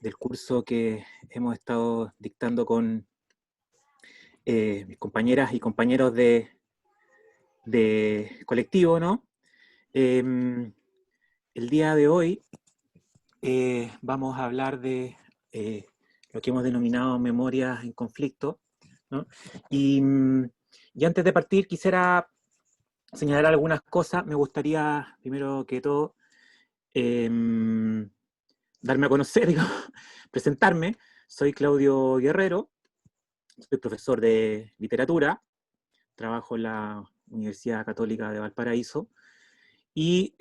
del curso que hemos estado dictando con mis compañeras y compañeros de colectivo, ¿no? El día de hoy vamos a hablar de lo que hemos denominado memorias en conflicto, ¿no? Y antes de partir quisiera señalar algunas cosas. Me gustaría, primero que todo, darme a conocer, digamos, presentarme. Soy Claudio Guerrero, soy profesor de literatura, trabajo en la Universidad Católica de Valparaíso y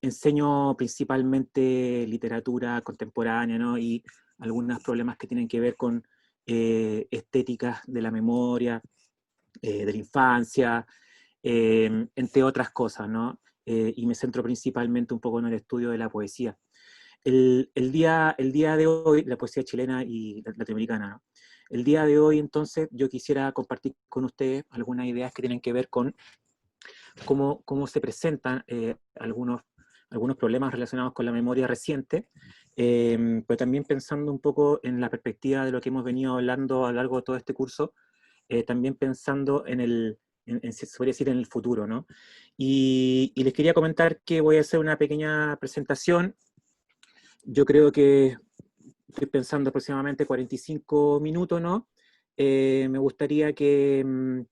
enseño principalmente literatura contemporánea, ¿no? Y algunos problemas que tienen que ver con estéticas de la memoria, de la infancia, entre otras cosas, ¿no? Y me centro principalmente un poco en el estudio de la poesía. El día de hoy, la poesía chilena y latinoamericana, ¿no? El día de hoy, entonces, yo quisiera compartir con ustedes algunas ideas que tienen que ver con cómo se presentan algunos problemas relacionados con la memoria reciente, pero también pensando un poco en la perspectiva de lo que hemos venido hablando a lo largo de todo este curso, también pensando se podría decir, en el futuro, ¿no? Y les quería comentar que voy a hacer una pequeña presentación. Yo creo que estoy pensando aproximadamente 45 minutos, ¿no? Me gustaría que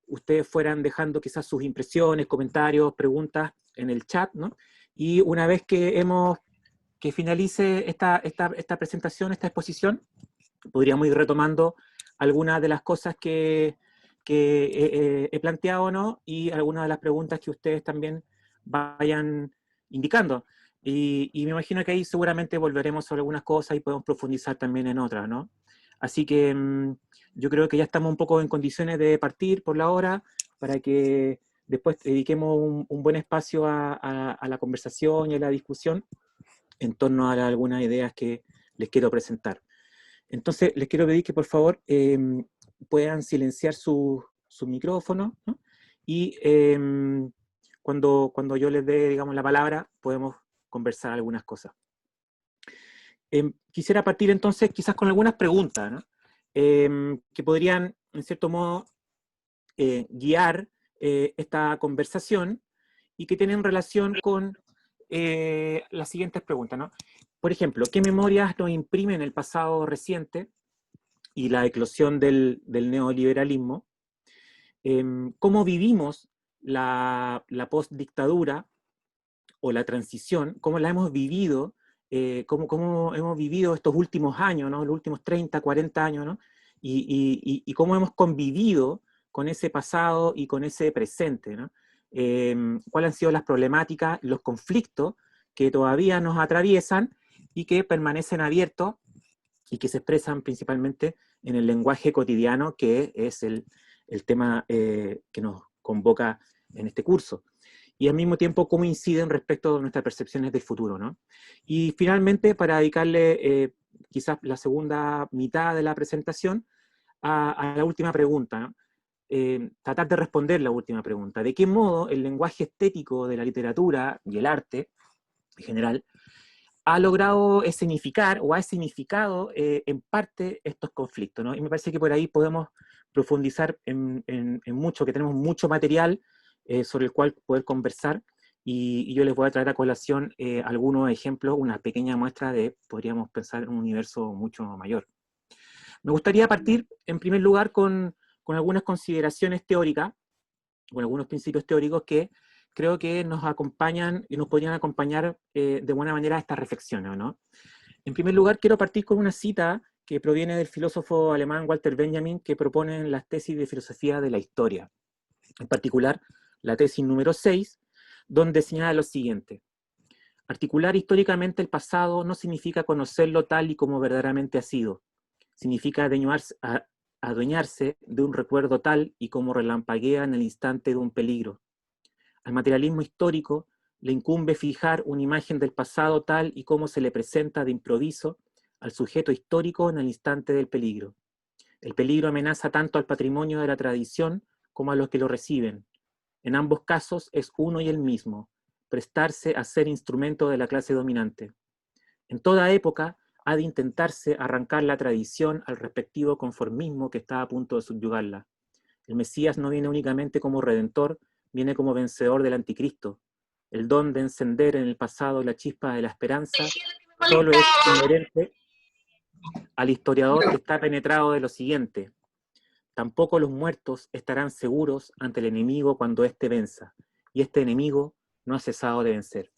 ustedes fueran dejando quizás sus impresiones, comentarios, preguntas en el chat, ¿no? Y una vez que finalice esta presentación, esta exposición, podríamos ir retomando algunas de las cosas que he planteado, ¿no? Y algunas de las preguntas que ustedes también vayan indicando. Y me imagino que ahí seguramente volveremos sobre algunas cosas y podemos profundizar también en otras, ¿no? Así que yo creo que ya estamos un poco en condiciones de partir por la hora para que después dediquemos un buen espacio a la conversación y a la discusión en torno a algunas ideas que les quiero presentar. Entonces, les quiero pedir que por favor puedan silenciar su micrófono, ¿no? Y cuando yo les dé, digamos, la palabra, podemos conversar algunas cosas. Quisiera partir entonces quizás con algunas preguntas, ¿no? Que podrían, en cierto modo, guiar esta conversación y que tienen relación con las siguientes preguntas, ¿no? Por ejemplo, ¿qué memorias nos imprimen el pasado reciente y la eclosión del neoliberalismo? ¿Cómo vivimos la postdictadura o la transición? ¿Cómo la hemos vivido? ¿Cómo hemos vivido estos últimos años, ¿no? Los últimos 30, 40 años, ¿no? Y cómo hemos convivido con ese pasado y con ese presente, ¿no? ¿Cuáles han sido las problemáticas, los conflictos que todavía nos atraviesan y que permanecen abiertos y que se expresan principalmente en el lenguaje cotidiano, que es el tema que nos convoca en este curso? Y al mismo tiempo, cómo inciden respecto a nuestras percepciones del futuro, ¿no? Y finalmente, para dedicarle quizás la segunda mitad de la presentación a la última pregunta, ¿no? Tratar de responder la última pregunta. ¿De qué modo el lenguaje estético de la literatura y el arte, en general, ha logrado escenificar o ha escenificado en parte estos conflictos, ¿no? Y me parece que por ahí podemos profundizar en mucho, que tenemos mucho material sobre el cual poder conversar, y yo les voy a traer a colación algunos ejemplos, una pequeña muestra de, podríamos pensar, en un universo mucho mayor. Me gustaría partir, en primer lugar, con algunas consideraciones teóricas, con algunos principios teóricos que creo que nos acompañan y nos podrían acompañar de buena manera a estas reflexiones, ¿no? En primer lugar, quiero partir con una cita que proviene del filósofo alemán Walter Benjamin, que propone las tesis de filosofía de la historia. En particular, la tesis número 6, donde señala lo siguiente: articular históricamente el pasado no significa conocerlo tal y como verdaderamente ha sido. Significa adueñarse de un recuerdo tal y como relampaguea en el instante de un peligro. Al materialismo histórico le incumbe fijar una imagen del pasado tal y como se le presenta de improviso al sujeto histórico en el instante del peligro. El peligro amenaza tanto al patrimonio de la tradición como a los que lo reciben. En ambos casos es uno y el mismo: prestarse a ser instrumento de la clase dominante. En toda época, ha de intentarse arrancar la tradición al respectivo conformismo que está a punto de subyugarla. El Mesías no viene únicamente como redentor, viene como vencedor del anticristo. El don de encender en el pasado la chispa de la esperanza solo es inherente al historiador que está penetrado de lo siguiente: tampoco los muertos estarán seguros ante el enemigo cuando éste venza, y este enemigo no ha cesado de vencer.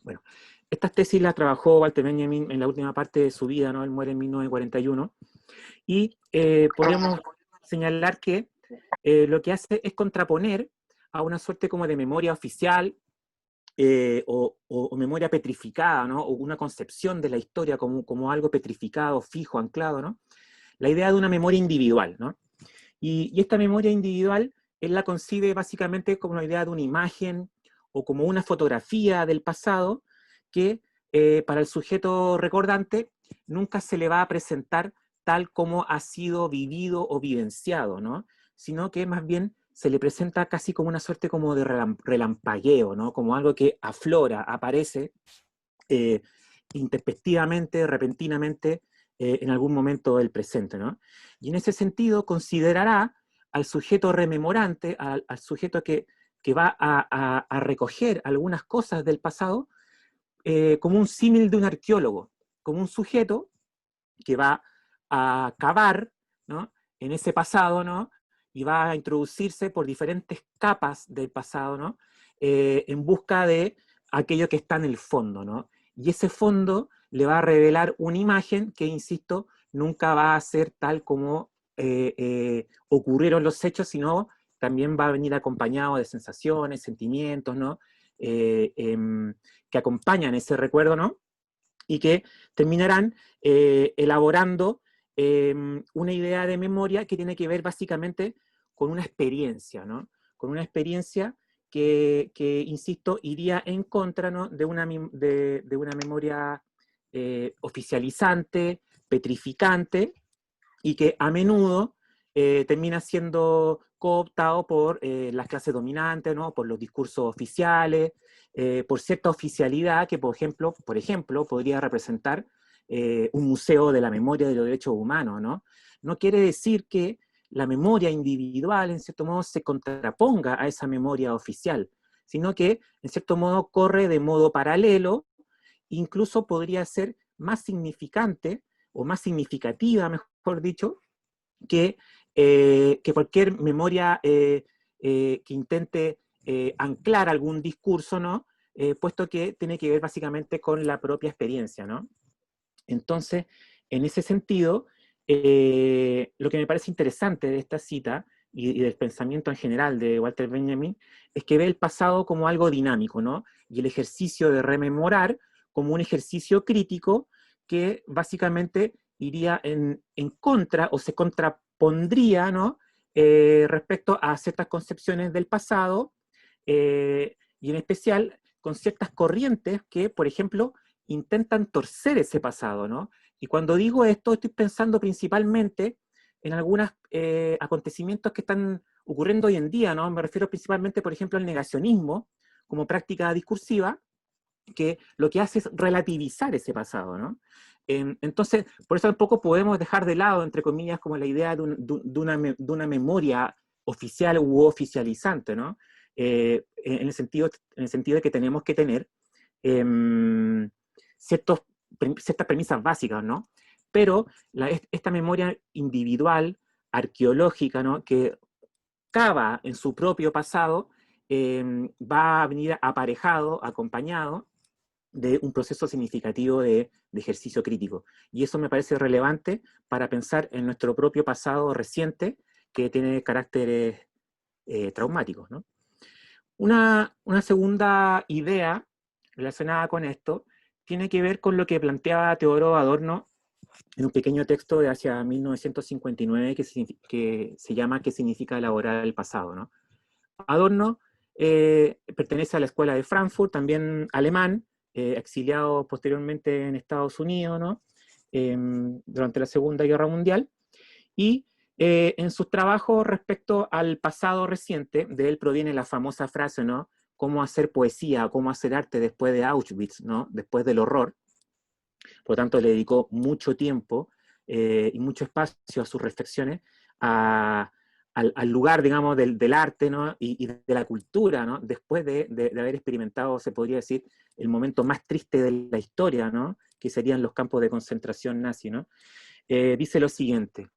Bueno, estas tesis las trabajó Walter Benjamin en la última parte de su vida, ¿no? Él muere en 1941, y podríamos señalar que lo que hace es contraponer a una suerte como de memoria oficial o memoria petrificada, ¿no? O una concepción de la historia como algo petrificado, fijo, anclado, ¿no? La idea de una memoria individual, ¿no? Y esta memoria individual, él la concibe básicamente como la idea de una imagen o como una fotografía del pasado que para el sujeto recordante nunca se le va a presentar tal como ha sido vivido o vivenciado, ¿no? Sino que más bien se le presenta casi como una suerte como de relampagueo, ¿no? Como algo que aflora, aparece intempestivamente, repentinamente, en algún momento del presente, ¿no? Y en ese sentido considerará al sujeto rememorante, al sujeto que va a recoger algunas cosas del pasado, como un símil de un arqueólogo, como un sujeto que va a cavar, ¿no? En ese pasado, ¿no? Y va a introducirse por diferentes capas del pasado, ¿no? En busca de aquello que está en el fondo, ¿no? Y ese fondo le va a revelar una imagen que, insisto, nunca va a ser tal como ocurrieron los hechos, sino también va a venir acompañado de sensaciones, sentimientos, ¿no? Que acompañan ese recuerdo, ¿no? Y que terminarán elaborando una idea de memoria que tiene que ver básicamente con una experiencia, ¿no? Con una experiencia que insisto, iría en contra, ¿no? de una memoria oficializante, petrificante, y que a menudo termina siendo cooptado por las clases dominantes, ¿no? Por los discursos oficiales, por cierta oficialidad que, por ejemplo podría representar un museo de la memoria de los derechos humanos, ¿no? No quiere decir que la memoria individual, en cierto modo, se contraponga a esa memoria oficial, sino que, en cierto modo, corre de modo paralelo, incluso podría ser más significante o más significativa, mejor dicho, que cualquier memoria que intente anclar algún discurso, ¿no? Puesto que tiene que ver básicamente con la propia experiencia, ¿no? Entonces, en ese sentido, lo que me parece interesante de esta cita y del pensamiento en general de Walter Benjamin es que ve el pasado como algo dinámico, ¿no? Y el ejercicio de rememorar como un ejercicio crítico que básicamente iría en contra o se contrapondría, ¿no? Respecto a ciertas concepciones del pasado y en especial con ciertas corrientes que, por ejemplo, intentan torcer ese pasado, ¿no? Y cuando digo esto, estoy pensando principalmente en algunos acontecimientos que están ocurriendo hoy en día, ¿no? Me refiero principalmente, por ejemplo, al negacionismo como práctica discursiva, que lo que hace es relativizar ese pasado, ¿no? Entonces, por eso tampoco podemos dejar de lado, entre comillas, como la idea de una memoria oficial u oficializante, ¿no? En el sentido de que tenemos que tener eh, ciertas premisas básicas, ¿no? Pero esta memoria individual, arqueológica, ¿no? Que cava en su propio pasado, va a venir aparejado, acompañado de un proceso significativo de ejercicio crítico. Y eso me parece relevante para pensar en nuestro propio pasado reciente, que tiene caracteres traumáticos, ¿no? Una segunda idea relacionada con esto tiene que ver con lo que planteaba Teodoro Adorno en un pequeño texto de hacia 1959 que se llama ¿Qué significa elaborar el pasado?, ¿no? Adorno pertenece a la escuela de Frankfurt, también alemán, exiliado posteriormente en Estados Unidos, ¿no? Durante la Segunda Guerra Mundial, y en sus trabajos respecto al pasado reciente, de él proviene la famosa frase, ¿no? Cómo hacer poesía, cómo hacer arte después de Auschwitz, ¿no? Después del horror. Por lo tanto, le dedicó mucho tiempo y mucho espacio a sus reflexiones al lugar, digamos, del arte, ¿no? Y de la cultura, ¿no? Después de haber experimentado, se podría decir, el momento más triste de la historia, ¿no? Que serían los campos de concentración nazi, ¿no? Dice lo siguiente.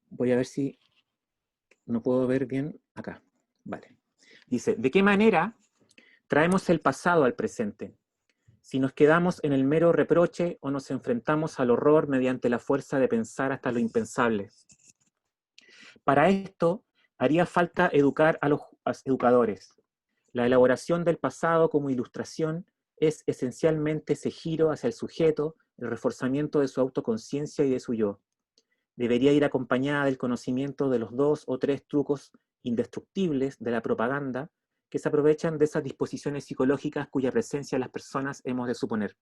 Voy a ver si no puedo ver bien acá. Vale. Dice, ¿de qué manera traemos el pasado al presente? Si nos quedamos en el mero reproche o nos enfrentamos al horror mediante la fuerza de pensar hasta lo impensable. Para esto, haría falta educar a los educadores. La elaboración del pasado como ilustración es esencialmente ese giro hacia el sujeto, el reforzamiento de su autoconciencia y de su yo. Debería ir acompañada del conocimiento de los 2 o 3 trucos indestructibles de la propaganda que se aprovechan de esas disposiciones psicológicas cuya presencia las personas hemos de suponer.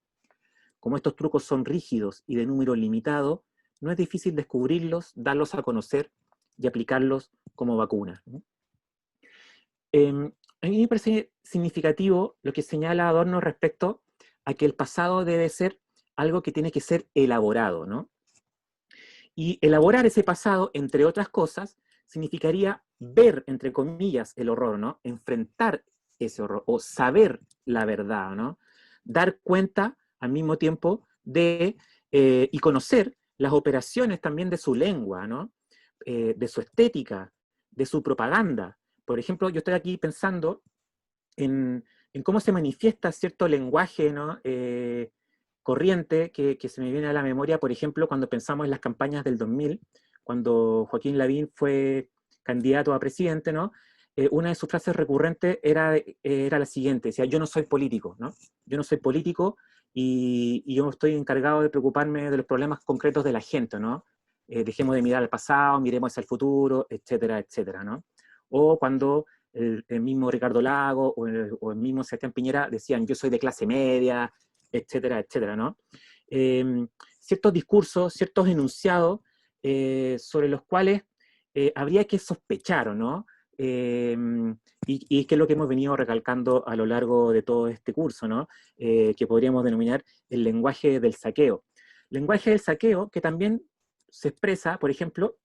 Como estos trucos son rígidos y de número limitado, no es difícil descubrirlos, darlos a conocer y aplicarlos como vacuna. A mí me parece significativo lo que señala Adorno respecto a que el pasado debe ser algo que tiene que ser elaborado, ¿no? Y elaborar ese pasado, entre otras cosas, significaría ver, entre comillas, el horror, ¿no? Enfrentar ese horror, o saber la verdad, ¿no? Dar cuenta, al mismo tiempo, y conocer las operaciones también de su lengua, ¿no? De su estética, de su propaganda. Por ejemplo, yo estoy aquí pensando en cómo se manifiesta cierto lenguaje, ¿no? Corriente que se me viene a la memoria, por ejemplo, cuando pensamos en las campañas del 2000, cuando Joaquín Lavín fue candidato a presidente, ¿no? Una de sus frases recurrentes era la siguiente, decía, yo no soy político, ¿no? Yo no soy político y yo estoy encargado de preocuparme de los problemas concretos de la gente, ¿no? Dejemos de mirar al pasado, miremos hacia el futuro, etcétera, etcétera, ¿no? O cuando el mismo Ricardo Lago o el mismo Sebastián Piñera decían, yo soy de clase media, etcétera, etcétera, ¿no? Ciertos discursos, ciertos enunciados sobre los cuales habría que sospechar, ¿no? Y que es lo que hemos venido recalcando a lo largo de todo este curso, ¿no? Que podríamos denominar el lenguaje del saqueo. Lenguaje del saqueo que también se expresa, por ejemplo,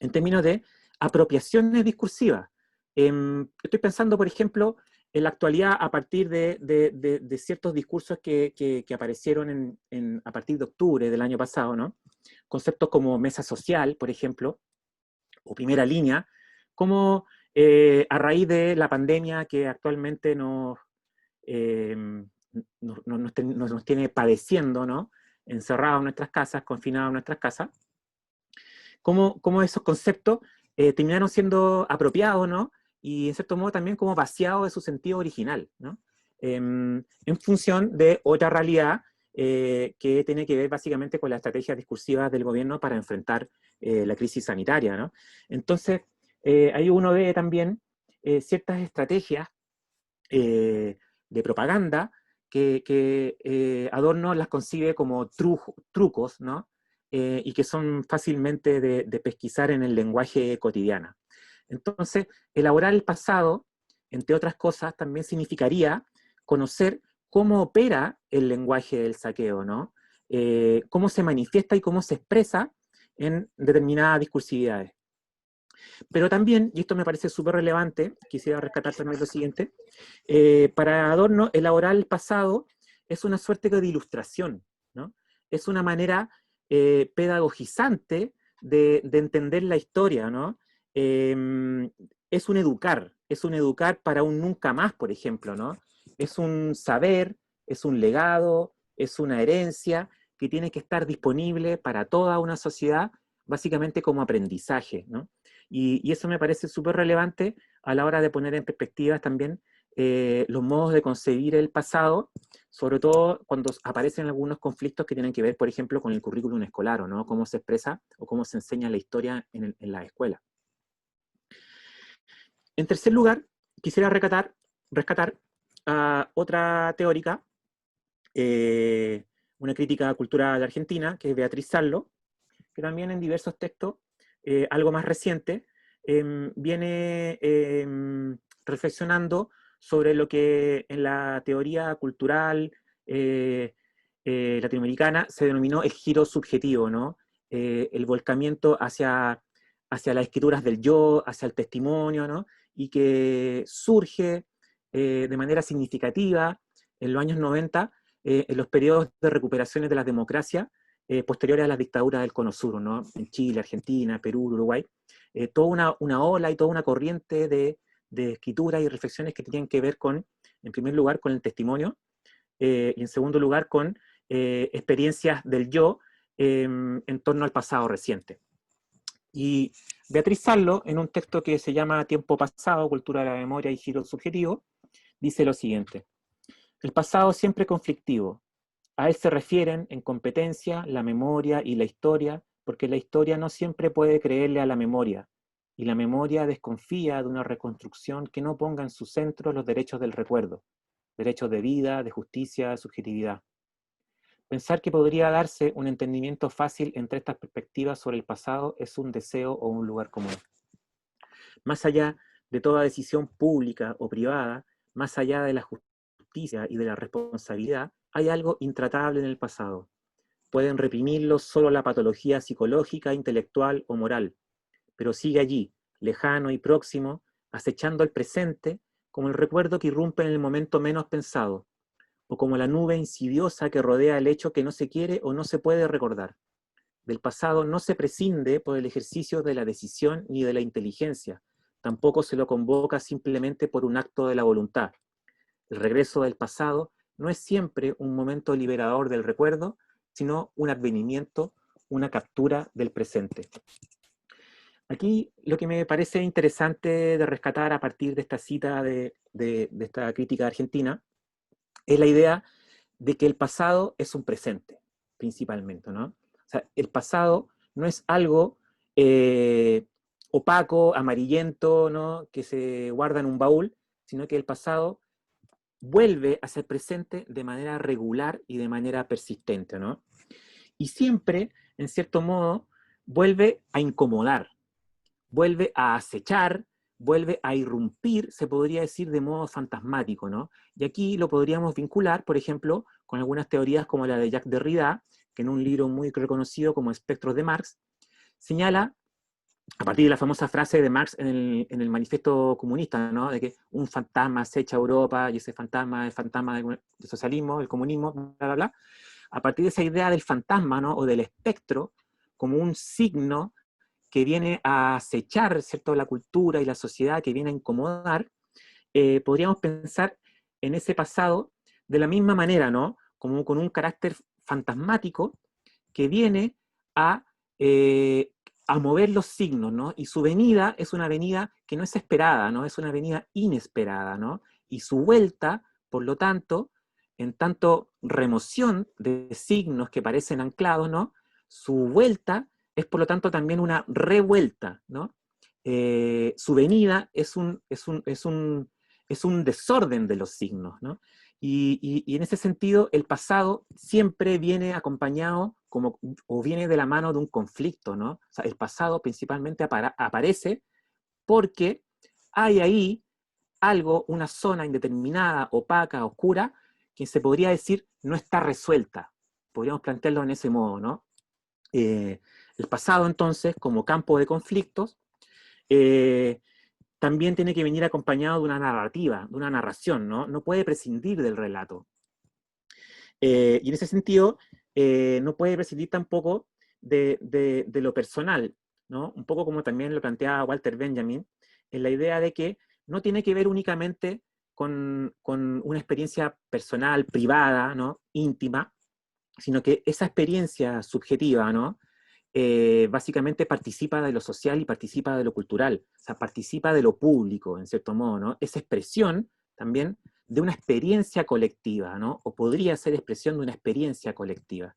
en términos de apropiaciones discursivas. Estoy pensando, por ejemplo, en la actualidad a partir de ciertos discursos que aparecieron a partir de octubre del año pasado, ¿no? Conceptos como mesa social, por ejemplo, o primera línea, como a raíz de la pandemia que actualmente eh, nos tiene padeciendo, ¿no? Encerrados en nuestras casas, confinados en nuestras casas, cómo esos conceptos terminaron siendo apropiados, ¿no? Y en cierto modo también como vaciados de su sentido original, ¿no? En función de otra realidad que tiene que ver básicamente con las estrategias discursivas del gobierno para enfrentar la crisis sanitaria, ¿no? Entonces, ahí uno ve también ciertas estrategias de propaganda que Adorno las concibe como trucos, ¿no? Y que son fácilmente de pesquisar en el lenguaje cotidiano. Entonces, elaborar el pasado, entre otras cosas, también significaría conocer cómo opera el lenguaje del saqueo, ¿no? Cómo se manifiesta y cómo se expresa en determinadas discursividades. Pero también, y esto me parece súper relevante, quisiera rescatar también lo siguiente, para Adorno, elaborar el pasado es una suerte de ilustración, ¿no? Es una manera pedagogizante de entender la historia, ¿no? Es un educar para un nunca más, por ejemplo, ¿no? Es un saber, es un legado, es una herencia que tiene que estar disponible para toda una sociedad, básicamente como aprendizaje, ¿no? Y eso me parece súper relevante a la hora de poner en perspectiva también los modos de concebir el pasado, sobre todo cuando aparecen algunos conflictos que tienen que ver, por ejemplo, con el currículum escolar, ¿o no? Cómo se expresa o cómo se enseña la historia en la escuela. En tercer lugar, quisiera rescatar a otra teórica, una crítica cultural argentina, que es Beatriz Sarlo, que también en diversos textos, algo más reciente, viene reflexionando sobre lo que en la teoría cultural latinoamericana se denominó el giro subjetivo, ¿no? El volcamiento hacia las escrituras del yo, hacia el testimonio, ¿no? Y que surge de manera significativa en los años 90, en los periodos de recuperaciones de las democracias posteriores a las dictaduras del Cono Sur, ¿no? En Chile, Argentina, Perú, Uruguay. Toda una ola y toda una corriente de escritura y reflexiones que tenían que ver con, en primer lugar, con el testimonio, y en segundo lugar con experiencias del yo en torno al pasado reciente. Y Beatriz Sarlo, en un texto que se llama Tiempo pasado, cultura de la memoria y giro subjetivo, dice lo siguiente: el pasado siempre conflictivo. A él se refieren en competencia la memoria y la historia, porque la historia no siempre puede creerle a la memoria, y la memoria desconfía de una reconstrucción que no ponga en su centro los derechos del recuerdo, derechos de vida, de justicia, de subjetividad. Pensar que podría darse un entendimiento fácil entre estas perspectivas sobre el pasado es un deseo o un lugar común. Más allá de toda decisión pública o privada, más allá de la justicia y de la responsabilidad, hay algo intratable en el pasado. Pueden reprimirlo solo la patología psicológica, intelectual o moral, pero sigue allí, lejano y próximo, acechando el presente como el recuerdo que irrumpe en el momento menos pensado, o como la nube insidiosa que rodea el hecho que no se quiere o no se puede recordar. Del pasado no se prescinde por el ejercicio de la decisión ni de la inteligencia, tampoco se lo convoca simplemente por un acto de la voluntad. El regreso del pasado no es siempre un momento liberador del recuerdo, sino un advenimiento, una captura del presente. Aquí lo que me parece interesante de rescatar a partir de esta cita de esta crítica argentina es la idea de que el pasado es un presente, principalmente, ¿no? O sea, el pasado no es algo opaco, amarillento, ¿no? Que se guarda en un baúl, sino que el pasado vuelve a ser presente de manera regular y de manera persistente, ¿no? Y siempre, en cierto modo, vuelve a incomodar, vuelve a acechar, vuelve a irrumpir, se podría decir de modo fantasmático, ¿no? Y aquí lo podríamos vincular, por ejemplo, con algunas teorías como la de Jacques Derrida, que en un libro muy reconocido como Espectros de Marx, señala, a partir de la famosa frase de Marx en el manifiesto comunista, ¿no? De que un fantasma acecha Europa y ese fantasma es el fantasma del socialismo, el comunismo, bla, bla, bla. A partir de esa idea del fantasma, ¿no? O del espectro como un signo que viene a acechar, ¿cierto?, la cultura y la sociedad, que viene a incomodar, podríamos pensar en ese pasado de la misma manera, ¿no? Como con un carácter fantasmático que viene a mover los signos, ¿no? Y su venida es una venida que no es esperada, ¿no? Es una venida inesperada, ¿no? Y su vuelta, por lo tanto, en tanto remoción de signos que parecen anclados, ¿no? Su vuelta es por lo tanto también una revuelta, ¿no? Su venida es un desorden de los signos, ¿no? Y en ese sentido, el pasado siempre viene acompañado o viene de la mano de un conflicto, ¿no? O sea, el pasado principalmente aparece porque hay ahí algo, una zona indeterminada, opaca, oscura, que se podría decir no está resuelta. Podríamos plantearlo en ese modo, ¿no? El pasado, entonces, como campo de conflictos, también tiene que venir acompañado de una narrativa, de una narración, ¿no? No puede prescindir del relato. Y en ese sentido, no puede prescindir tampoco de lo personal, ¿no? Un poco como también lo planteaba Walter Benjamin, en la idea de que no tiene que ver únicamente con una experiencia personal, privada, ¿no? Íntima, sino que esa experiencia subjetiva, ¿no? Básicamente participa de lo social y participa de lo cultural, o sea, participa de lo público, en cierto modo, ¿no? Es expresión también de una experiencia colectiva, ¿no? O podría ser expresión de una experiencia colectiva.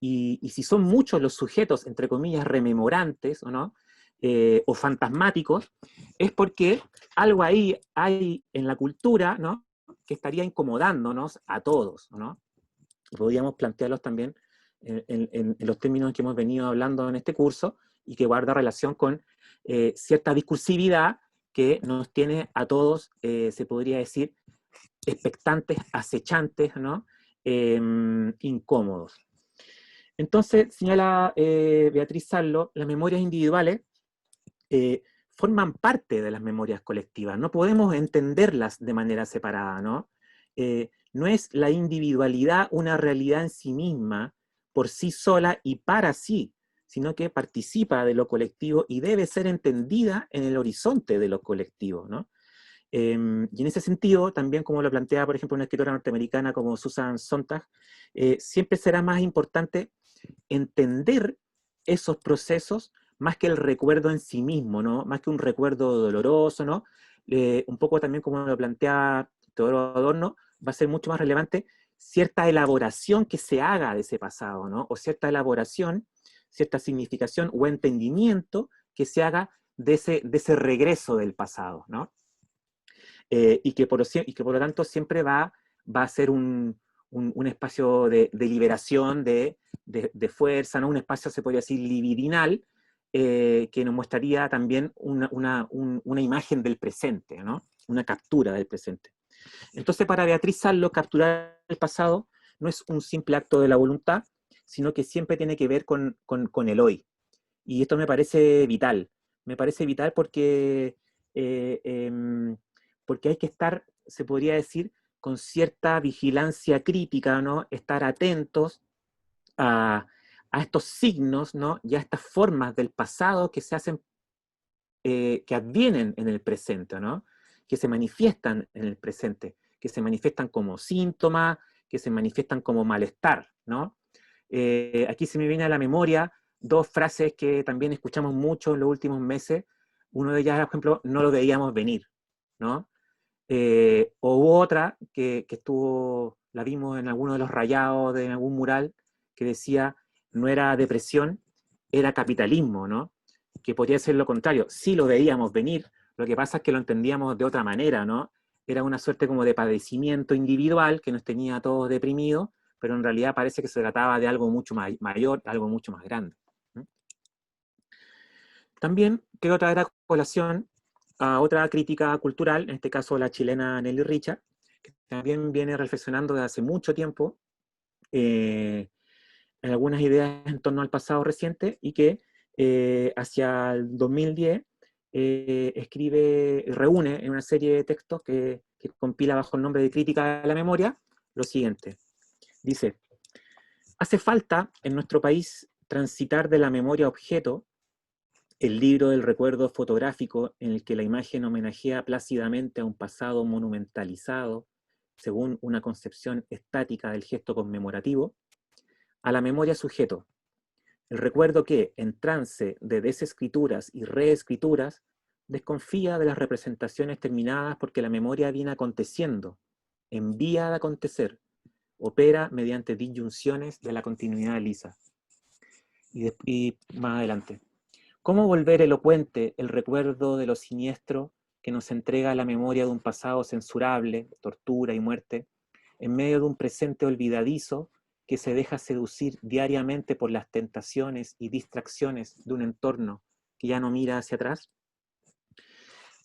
Y si son muchos los sujetos, entre comillas, rememorantes, ¿o no? O fantasmáticos, es porque algo ahí hay en la cultura, ¿no? Que estaría incomodándonos a todos, ¿no? Y podríamos plantearlos también en los términos que hemos venido hablando en este curso y que guarda relación con cierta discursividad que nos tiene a todos, se podría decir, expectantes, acechantes, ¿no? incómodos. Entonces, señala Beatriz Sarlo, las memorias individuales forman parte de las memorias colectivas, no podemos entenderlas de manera separada, ¿no? No es la individualidad una realidad en sí misma, por sí sola y para sí, sino que participa de lo colectivo y debe ser entendida en el horizonte de lo colectivo, ¿no? Y en ese sentido, también como lo plantea, por ejemplo, una escritora norteamericana como Susan Sontag, siempre será más importante entender esos procesos más que el recuerdo en sí mismo, ¿no? Más que un recuerdo doloroso, ¿no? Un poco también como lo plantea Teodoro Adorno, va a ser mucho más relevante cierta elaboración que se haga de ese pasado, ¿no? O cierta elaboración, cierta significación o entendimiento que se haga de ese regreso del pasado, ¿no? Y que por lo tanto siempre va a ser un espacio de liberación, de fuerza, ¿no? Un espacio, se podría decir, libidinal, que nos mostraría también una imagen del presente, ¿no? Una captura del presente. Entonces, para Beatriz Sarlo, capturar el pasado no es un simple acto de la voluntad, sino que siempre tiene que ver con el hoy. Y esto me parece vital. Me parece vital porque, eh, em, porque hay que estar, se podría decir, con cierta vigilancia crítica, ¿no? Estar atentos a, estos signos, ¿no? Y a estas formas del pasado que se hacen, que advienen en el presente, ¿no? Que se manifiestan en el presente, que se manifiestan como síntomas, que se manifiestan como malestar, ¿no? Aquí se me viene a la memoria dos frases que también escuchamos mucho en los últimos meses. Uno de ellas, por ejemplo, no lo veíamos venir, ¿no? O hubo otra que estuvo, la vimos en alguno de los rayados de algún mural, que decía, no era depresión, era capitalismo, ¿no? Que podría ser lo contrario. Sí lo veíamos venir, lo que pasa es que lo entendíamos de otra manera, ¿no? Era una suerte como de padecimiento individual que nos tenía a todos deprimidos, pero en realidad parece que se trataba de algo mucho mayor, algo mucho más grande. También quiero traer a colación a otra crítica cultural, en este caso la chilena Nelly Richard, que también viene reflexionando desde hace mucho tiempo en algunas ideas en torno al pasado reciente y que hacia el 2010 reúne en una serie de textos que compila bajo el nombre de Crítica de la Memoria lo siguiente. Dice, hace falta en nuestro país transitar de la memoria objeto, el libro del recuerdo fotográfico en el que la imagen homenajea plácidamente a un pasado monumentalizado, según una concepción estática del gesto conmemorativo, a la memoria sujeto, el recuerdo que, en trance de desescrituras y reescrituras, desconfía de las representaciones terminadas porque la memoria viene aconteciendo, envía a acontecer, opera mediante disyunciones de la continuidad lisa. Y más adelante. ¿Cómo volver elocuente el recuerdo de lo siniestro que nos entrega la memoria de un pasado censurable, tortura y muerte, en medio de un presente olvidadizo que se deja seducir diariamente por las tentaciones y distracciones de un entorno que ya no mira hacia atrás?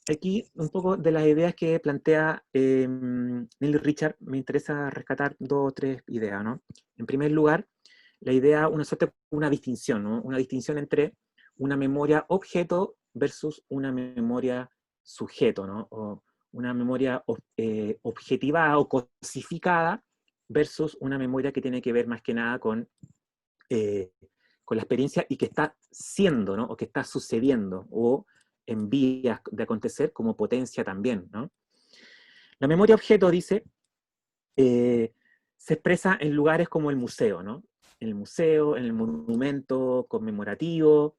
Aquí, un poco de las ideas que plantea Nelly Richard, me interesa rescatar dos o tres ideas, ¿no? En primer lugar, la idea, una distinción, ¿no? Una distinción entre una memoria objeto versus una memoria sujeto, ¿no? O una memoria objetivada o cosificada versus una memoria que tiene que ver más que nada con la experiencia y que está siendo, ¿no? O que está sucediendo, o en vías de acontecer como potencia también, ¿no? La memoria objeto, dice, se expresa en lugares como el museo, ¿no? En el museo, en el monumento conmemorativo,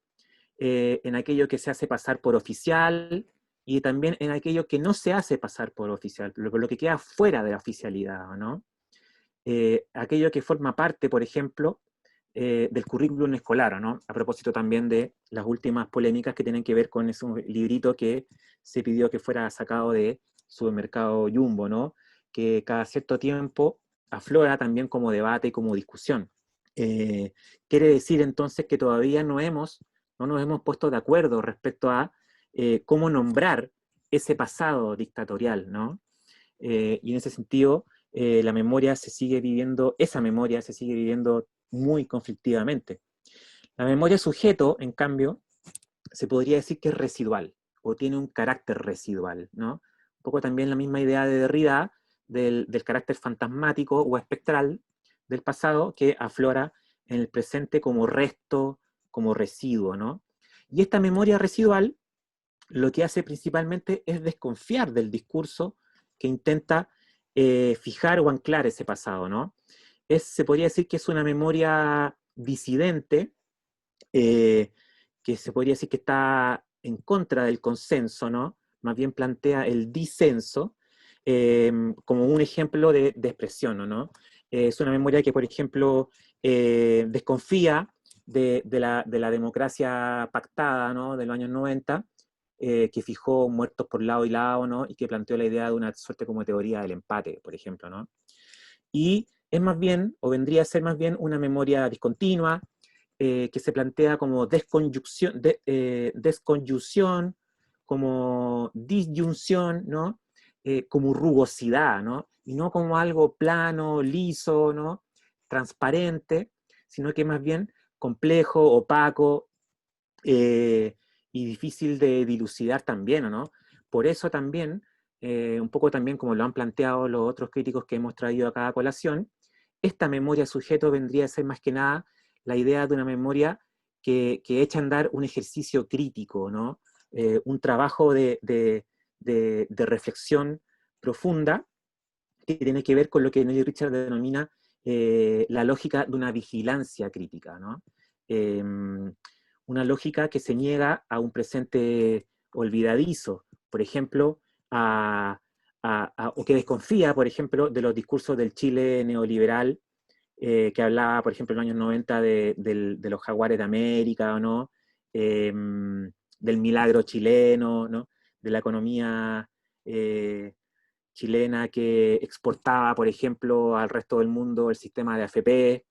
en aquello que se hace pasar por oficial y también en aquello que no se hace pasar por oficial, lo que queda fuera de la oficialidad, ¿no? Aquello que forma parte, por ejemplo, del currículum escolar, ¿no? A propósito también de las últimas polémicas que tienen que ver con ese librito que se pidió que fuera sacado de supermercado Jumbo, ¿no? Que cada cierto tiempo aflora también como debate y como discusión. Quiere decir entonces que todavía no nos hemos puesto de acuerdo respecto a cómo nombrar ese pasado dictatorial, ¿no? Y en ese sentido, la memoria se sigue viviendo, esa memoria se sigue viviendo muy conflictivamente. La memoria sujeto, en cambio, se podría decir que es residual, o tiene un carácter residual, ¿no? Un poco también la misma idea de Derrida del carácter fantasmático o espectral del pasado que aflora en el presente como resto, como residuo, ¿no? Y esta memoria residual lo que hace principalmente es desconfiar del discurso que intenta fijar o anclar ese pasado, ¿no? Se podría decir que es una memoria disidente, eh, que se podría decir que está en contra del consenso, ¿no? Más bien plantea el disenso como un ejemplo de expresión, ¿no? Es una memoria que, por ejemplo, desconfía de la democracia pactada, ¿no? De los años 90, que fijó muertos por lado y lado, ¿no? Y que planteó la idea de una suerte como teoría del empate, por ejemplo, ¿no? Y es más bien, o vendría a ser más bien, una memoria discontinua, que se plantea como desconyunción, como disyunción, ¿no? Como rugosidad, ¿no? Y no como algo plano, liso, ¿no? Transparente, sino que más bien complejo, opaco, eh, y difícil de dilucidar también, ¿no? Por eso también, un poco también como lo han planteado los otros críticos que hemos traído acá a colación, esta memoria sujeto vendría a ser más que nada la idea de una memoria que echa a andar un ejercicio crítico, ¿no? Un trabajo de reflexión profunda que tiene que ver con lo que Neil Richard denomina la lógica de una vigilancia crítica, ¿no? Una lógica que se niega a un presente olvidadizo, por ejemplo, o que desconfía, por ejemplo, de los discursos del Chile neoliberal, que hablaba, por ejemplo, en los años 90 de los jaguares de América, ¿no? Del milagro chileno, ¿no? De la economía chilena que exportaba, por ejemplo, al resto del mundo el sistema de AFP,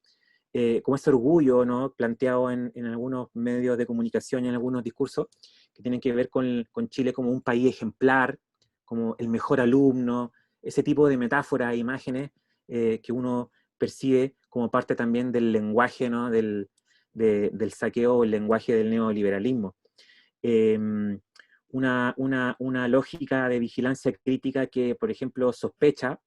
como ese orgullo, ¿no? Planteado en algunos medios de comunicación y en algunos discursos que tienen que ver con Chile como un país ejemplar, como el mejor alumno, ese tipo de metáforas e imágenes que uno percibe como parte también del lenguaje, ¿no? Del saqueo, el lenguaje del neoliberalismo. Eh, una lógica de vigilancia crítica que, por ejemplo, sospecha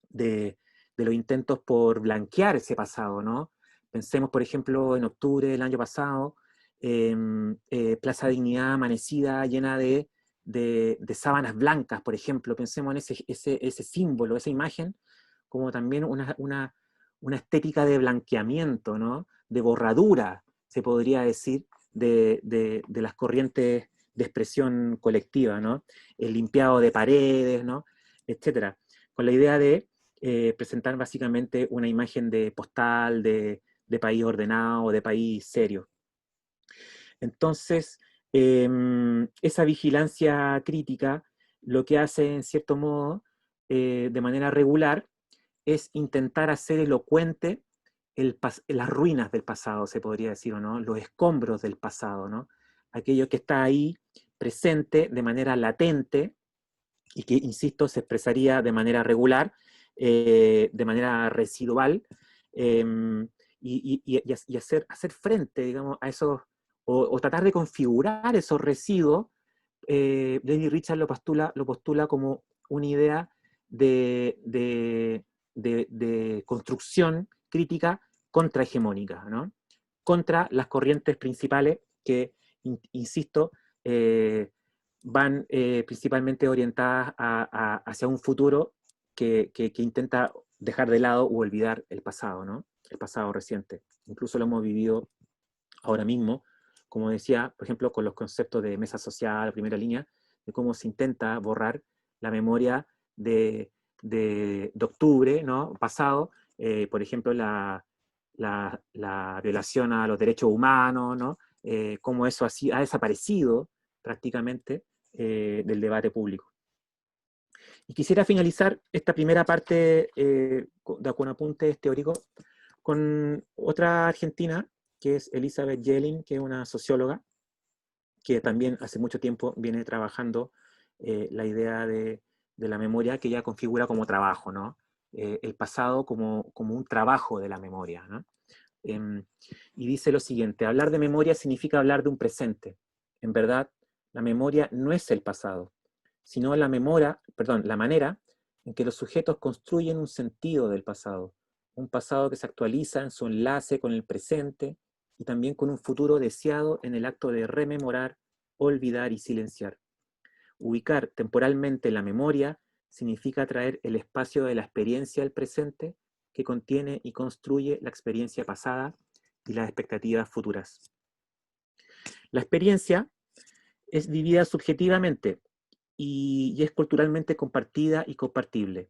de los intentos por blanquear ese pasado, ¿no? Pensemos, por ejemplo, en octubre del año pasado, Plaza Dignidad amanecida, llena de sábanas blancas, por ejemplo. Pensemos en ese símbolo, esa imagen, como también una estética de blanqueamiento, ¿no? De borradura, se podría decir, de las corrientes de expresión colectiva, ¿no? El limpiado de paredes, ¿no? Etcétera. Con la idea de presentar básicamente una imagen de postal, de país ordenado, de país serio. Entonces, esa vigilancia crítica lo que hace, en cierto modo, de manera regular, es intentar hacer elocuente las ruinas del pasado, se podría decir, ¿o no? Los escombros del pasado, ¿no? Aquello que está ahí presente de manera latente y que, insisto, se expresaría de manera regular, de manera residual, y hacer frente, digamos, a esos, o tratar de configurar esos residuos. Lenny Richard lo postula como una idea de construcción crítica contrahegemónica, ¿no? Contra las corrientes principales que, insisto, van principalmente orientadas hacia un futuro que intenta dejar de lado o olvidar el pasado, ¿no? El pasado reciente. Incluso lo hemos vivido ahora mismo, como decía, por ejemplo, con los conceptos de mesa social, primera línea, de cómo se intenta borrar la memoria de octubre, ¿no? Pasado, por ejemplo, la violación a los derechos humanos, ¿no? Cómo eso así ha desaparecido prácticamente del debate público. Y quisiera finalizar esta primera parte con apuntes teóricos con otra argentina, que es Elizabeth Yellin, que es una socióloga, que también hace mucho tiempo viene trabajando la idea de la memoria, que ella configura como trabajo, ¿no? el pasado como un trabajo de la memoria, ¿no? Y dice lo siguiente: hablar de memoria significa hablar de un presente. En verdad, la memoria no es el pasado, sino la manera en que los sujetos construyen un sentido del pasado, un pasado que se actualiza en su enlace con el presente y también con un futuro deseado en el acto de rememorar, olvidar y silenciar. Ubicar temporalmente la memoria significa traer el espacio de la experiencia al presente que contiene y construye la experiencia pasada y las expectativas futuras. La experiencia es vivida subjetivamente y es culturalmente compartida y compartible.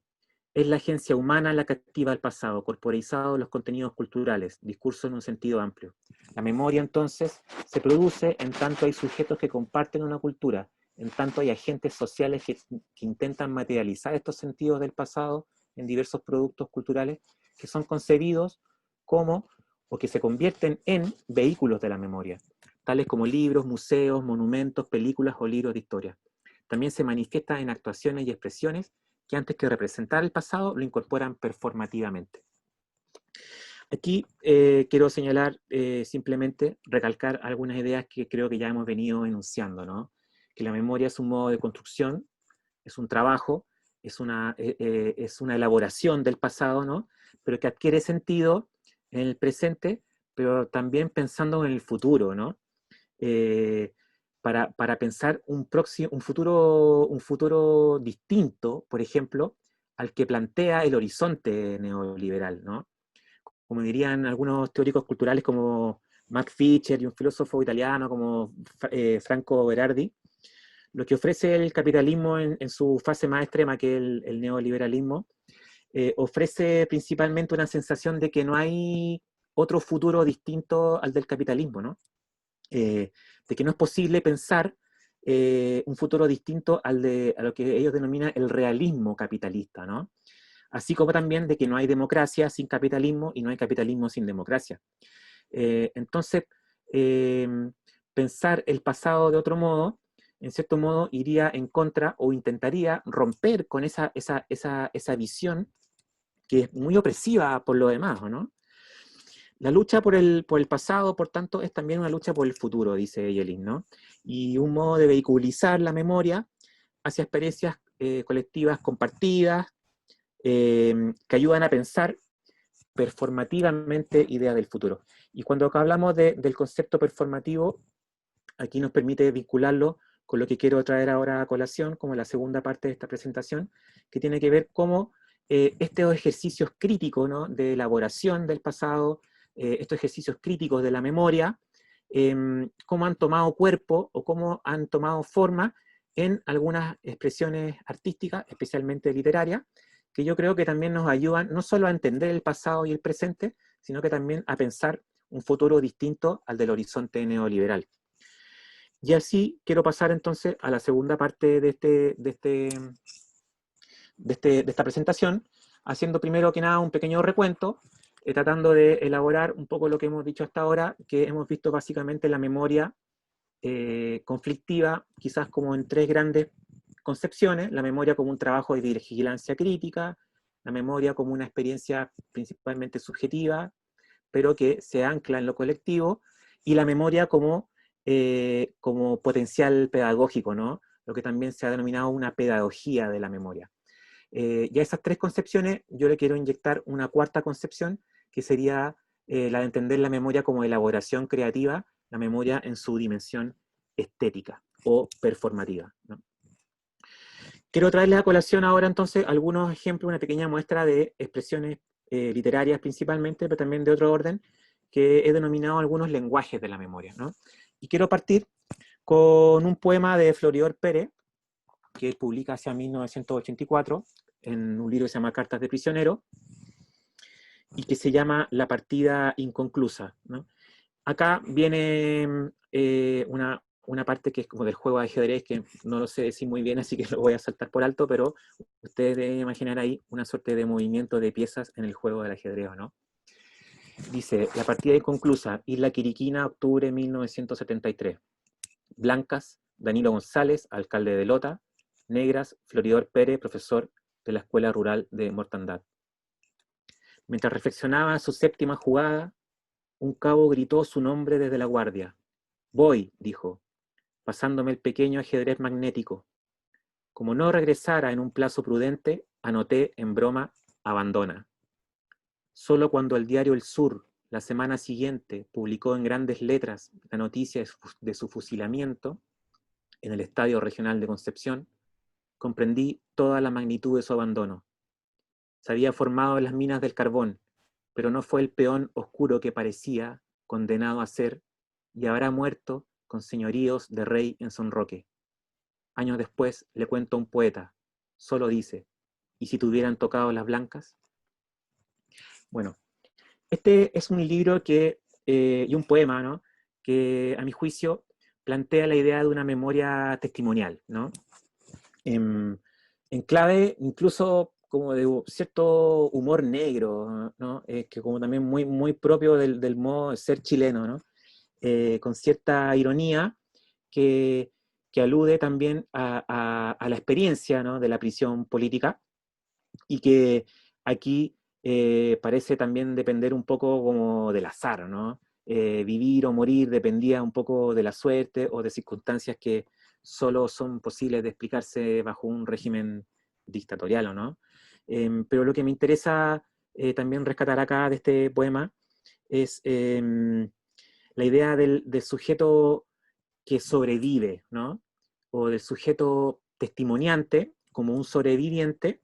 Es la agencia humana la que activa el pasado, corporizado en los contenidos culturales, discurso en un sentido amplio. La memoria, entonces, se produce en tanto hay sujetos que comparten una cultura, en tanto hay agentes sociales que intentan materializar estos sentidos del pasado en diversos productos culturales que son concebidos como, o que se convierten en, vehículos de la memoria, tales como libros, museos, monumentos, películas o libros de historia. También se manifiesta en actuaciones y expresiones que antes que representar el pasado lo incorporan performativamente. Aquí quiero señalar, simplemente recalcar algunas ideas que creo que ya hemos venido enunciando, ¿no? Que la memoria es un modo de construcción, es un trabajo, es una elaboración del pasado, ¿no? Pero que adquiere sentido en el presente, pero también pensando en el futuro, ¿no? Para pensar un futuro distinto, por ejemplo, al que plantea el horizonte neoliberal, ¿no? Como dirían algunos teóricos culturales como Max Fischer y un filósofo italiano como Franco Berardi, lo que ofrece el capitalismo en su fase más extrema, que es el neoliberalismo, ofrece principalmente una sensación de que no hay otro futuro distinto al del capitalismo, ¿no? De que no es posible pensar un futuro distinto a lo que ellos denominan el realismo capitalista, ¿no? Así como también de que no hay democracia sin capitalismo y no hay capitalismo sin democracia. Entonces, pensar el pasado de otro modo, en cierto modo, iría en contra o intentaría romper con esa visión que es muy opresiva por lo demás, ¿no? La lucha por el pasado, por tanto, es también una lucha por el futuro, dice Yelin, ¿no? Y un modo de vehiculizar la memoria hacia experiencias colectivas compartidas, que ayudan a pensar performativamente ideas del futuro. Y cuando acá hablamos del concepto performativo, aquí nos permite vincularlo con lo que quiero traer ahora a colación, como la segunda parte de esta presentación, que tiene que ver cómo estos ejercicios críticos, ¿no?, de elaboración del pasado, estos ejercicios críticos de la memoria, cómo han tomado cuerpo o cómo han tomado forma en algunas expresiones artísticas, especialmente literarias, que yo creo que también nos ayudan no solo a entender el pasado y el presente, sino que también a pensar un futuro distinto al del horizonte neoliberal. Y así quiero pasar entonces a la segunda parte de esta presentación, haciendo primero que nada un pequeño recuento, tratando de elaborar un poco lo que hemos dicho hasta ahora, que hemos visto básicamente la memoria conflictiva, quizás como en tres grandes concepciones: la memoria como un trabajo de vigilancia crítica, la memoria como una experiencia principalmente subjetiva, pero que se ancla en lo colectivo, y la memoria como potencial pedagógico, ¿no? Lo que también se ha denominado una pedagogía de la memoria. Y a esas tres concepciones yo le quiero inyectar una cuarta concepción, que sería la de entender la memoria como elaboración creativa, la memoria en su dimensión estética o performativa, ¿no? Quiero traerles a colación ahora entonces algunos ejemplos, una pequeña muestra de expresiones literarias principalmente, pero también de otro orden, que he denominado algunos lenguajes de la memoria, ¿no? Y quiero partir con un poema de Floridor Pérez, que él publica hacia 1984, en un libro que se llama Cartas de Prisionero, y que se llama La partida inconclusa, ¿no? Acá viene una parte que es como del juego de ajedrez, que no lo sé decir muy bien, así que lo voy a saltar por alto, pero ustedes deben imaginar ahí una suerte de movimiento de piezas en el juego del ajedrez, ¿no? Dice: la partida inconclusa, Isla Quiriquina, octubre de 1973. Blancas, Danilo González, alcalde de Lota. Negras, Floridor Pérez, profesor de la Escuela Rural de Mortandad. Mientras reflexionaba su séptima jugada, un cabo gritó su nombre desde la guardia. «Voy», dijo, pasándome el pequeño ajedrez magnético. Como no regresara en un plazo prudente, anoté en broma «abandona». Solo cuando el diario El Sur, la semana siguiente, publicó en grandes letras la noticia de su fusilamiento en el Estadio Regional de Concepción, comprendí toda la magnitud de su abandono. Se había formado en las minas del carbón, pero no fue el peón oscuro que parecía condenado a ser, y habrá muerto con señoríos de rey en Sonroque. Años después le cuento a un poeta, solo dice, ¿y si te hubieran tocado las blancas? Bueno, este es un libro y un poema, ¿no?, que a mi juicio plantea la idea de una memoria testimonial, ¿no? En clave incluso como de cierto humor negro, ¿no? Que como también muy, muy propio del modo de ser chileno, ¿no? Con cierta ironía que, que alude también a la experiencia, ¿no?, de la prisión política, y que aquí parece también depender un poco como del azar, ¿no? Vivir o morir dependía un poco de la suerte o de circunstancias que solo son posibles de explicarse bajo un régimen dictatorial, ¿o no? Pero lo que me interesa también rescatar acá de este poema es la idea del sujeto que sobrevive, ¿no? O del sujeto testimoniante como un sobreviviente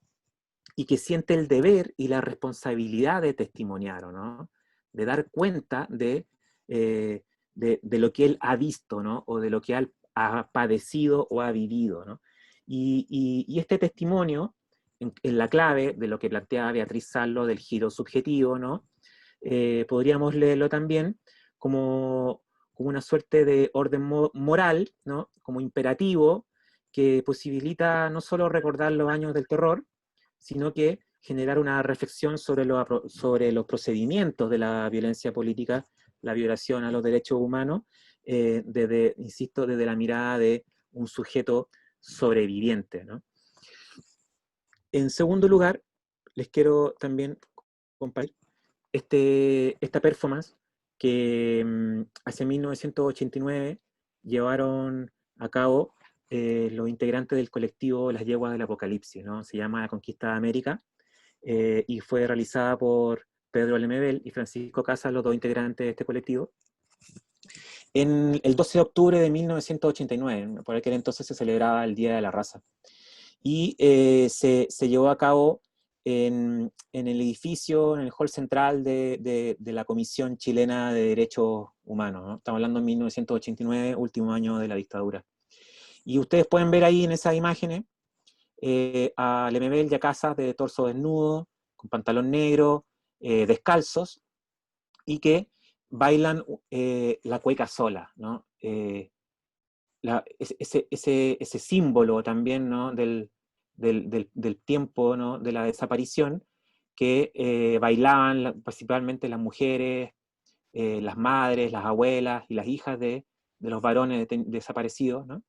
y que siente el deber y la responsabilidad de testimoniar, ¿no? De dar cuenta de lo que él ha visto, ¿no? O de lo que ha padecido o ha vivido, ¿no? Y este testimonio, en la clave de lo que plantea Beatriz Sarlo del giro subjetivo, ¿no? Podríamos leerlo también como una suerte de orden moral, ¿no? Como imperativo, que posibilita no solo recordar los años del terror, sino que generar una reflexión sobre los procedimientos de la violencia política, la violación a los derechos humanos, insisto, desde la mirada de un sujeto sobreviviente, ¿no? En segundo lugar, les quiero también compartir esta performance que hacia 1989 llevaron a cabo los integrantes del colectivo Las Yeguas del Apocalipsis, ¿no? Se llama La Conquista de América, y fue realizada por Pedro Lemebel y Francisco Casas, los dos integrantes de este colectivo, en el 12 de octubre de 1989, por aquel entonces se celebraba el Día de la Raza. Y se llevó a cabo en el edificio, en el hall central de la Comisión Chilena de Derechos Humanos, ¿no? Estamos hablando de 1989, último año de la dictadura. Y ustedes pueden ver ahí en esas imágenes a Lemebel y a Casas de torso desnudo, con pantalón negro, descalzos, y que bailan la cueca sola, ¿no? Ese símbolo también, ¿no?, del tiempo, ¿no?, de la desaparición, que bailaban principalmente las mujeres, las madres, las abuelas y las hijas de los varones desaparecidos, ¿no?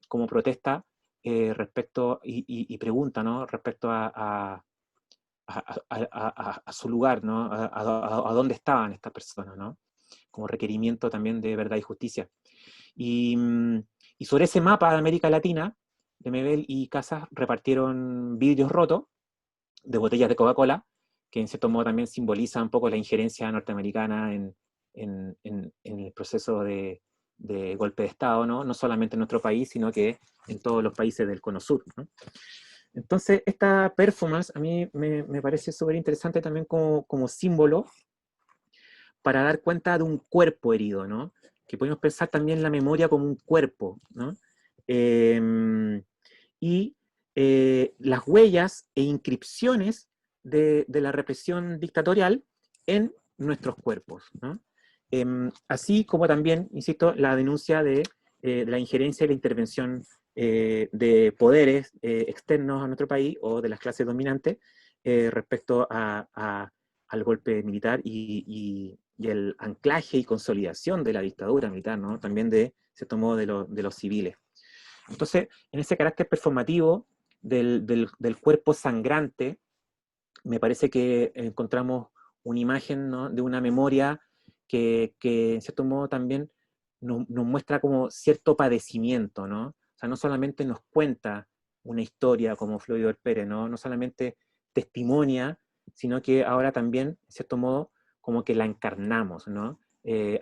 Como protesta respecto y pregunta, ¿no?, respecto a su lugar, ¿no? A dónde estaban estas personas, ¿no? Como requerimiento también de verdad y justicia. Y sobre ese mapa de América Latina, Lemebel y Casas repartieron vidrios rotos de botellas de Coca-Cola, que en cierto modo también simboliza un poco la injerencia norteamericana en el proceso de golpe de Estado, ¿no? No solamente en nuestro país, sino que en todos los países del Cono Sur, ¿no? Entonces, esta performance a mí me parece súper interesante también como símbolo para dar cuenta de un cuerpo herido, ¿no? Que podemos pensar también la memoria como un cuerpo, ¿no? Y las huellas e inscripciones de la represión dictatorial en nuestros cuerpos, ¿no? Así como también, insisto, la denuncia de la injerencia y la intervención de poderes externos a nuestro país o de las clases dominantes respecto al golpe militar y el anclaje y consolidación de la dictadura militar, ¿no? También de cierto modo de los civiles. Entonces, en ese carácter performativo del cuerpo sangrante me parece que encontramos una imagen, ¿no?, de una memoria que en cierto modo también nos muestra como cierto padecimiento, ¿no? O sea, no solamente nos cuenta una historia como Floyd Pérez, ¿no? No solamente testimonia, sino que ahora también, en cierto modo, como que la encarnamos, ¿no?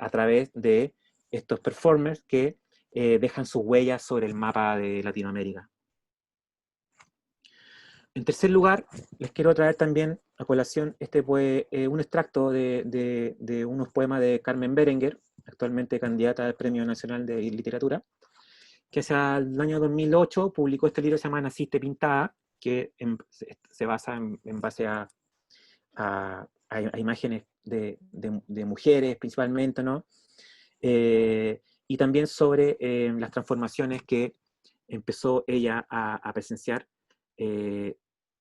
A través de estos performers que dejan sus huellas sobre el mapa de Latinoamérica. En tercer lugar, les quiero traer también a colación un extracto de unos poemas de Carmen Berenguer, actualmente candidata al Premio Nacional de Literatura, que hacia el año 2008 publicó este libro que se llama Naciste Pintada, que se basa en base a imágenes de mujeres principalmente, ¿no? Y también sobre las transformaciones que empezó ella a presenciar,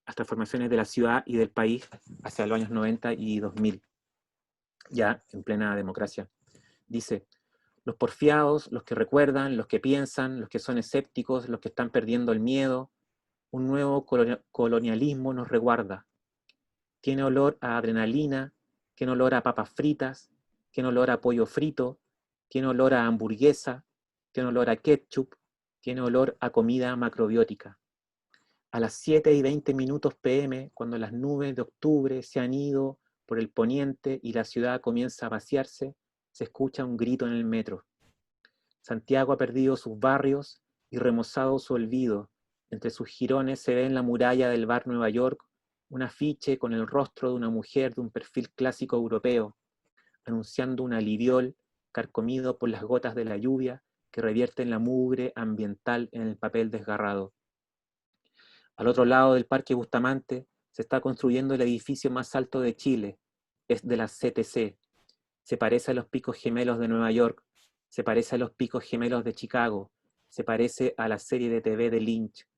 las transformaciones de la ciudad y del país hacia los años 90 y 2000, ya en plena democracia. Dice: los porfiados, los que recuerdan, los que piensan, los que son escépticos, los que están perdiendo el miedo, un nuevo colonialismo nos reguarda. Tiene olor a adrenalina, tiene olor a papas fritas, tiene olor a pollo frito, tiene olor a hamburguesa, tiene olor a ketchup, tiene olor a comida macrobiótica. A las 7:20 p.m., cuando las nubes de octubre se han ido por el poniente y la ciudad comienza a vaciarse, se escucha un grito en el metro. Santiago ha perdido sus barrios y remozado su olvido. Entre sus jirones se ve en la muralla del bar Nueva York un afiche con el rostro de una mujer de un perfil clásico europeo, anunciando un aliviol carcomido por las gotas de la lluvia que revierten la mugre ambiental en el papel desgarrado. Al otro lado del Parque Bustamante se está construyendo el edificio más alto de Chile. Es de la CTC. Se parece a los Picos Gemelos de Nueva York. Se parece a los Picos Gemelos de Chicago. Se parece a la serie de TV de Lynch.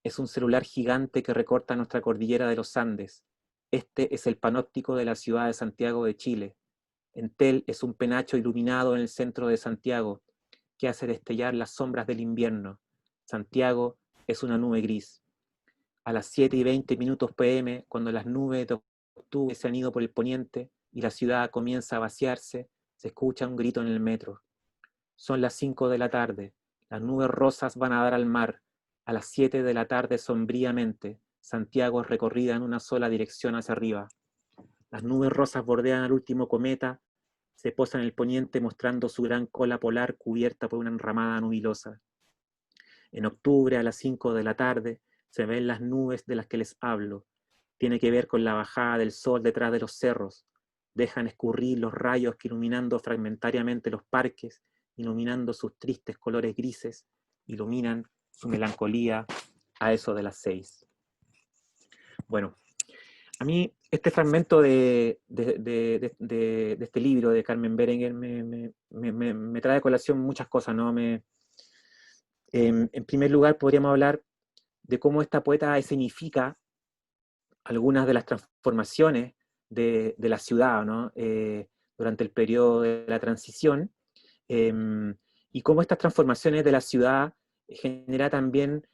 Es un celular gigante que recorta nuestra cordillera de los Andes. Este es el panóptico de la ciudad de Santiago de Chile. Entel es un penacho iluminado en el centro de Santiago que hace destellar las sombras del invierno. Santiago es una nube gris. A las 7:20 p.m., cuando las nubes de octubre se han ido por el poniente y la ciudad comienza a vaciarse, se escucha un grito en el metro. Son las 5 de la tarde. Las nubes rosas van a dar al mar. A las 7 de la tarde, sombríamente, Santiago es recorrida en una sola dirección hacia arriba. Las nubes rosas bordean al último cometa, se posan en el poniente mostrando su gran cola polar cubierta por una enramada nubilosa. En octubre, a las 5 de la tarde, se ven las nubes de las que les hablo. Tiene que ver con la bajada del sol detrás de los cerros. Dejan escurrir los rayos que, iluminando fragmentariamente los parques, iluminando sus tristes colores grises, iluminan su melancolía a eso de las 6. Bueno, a mí este fragmento de este libro de Carmen Berenguer me trae a colación muchas cosas, ¿no? En primer lugar, podríamos hablar de cómo esta poeta escenifica algunas de las transformaciones de la ciudad, ¿no? Durante el periodo de la transición, y cómo estas transformaciones de la ciudad genera también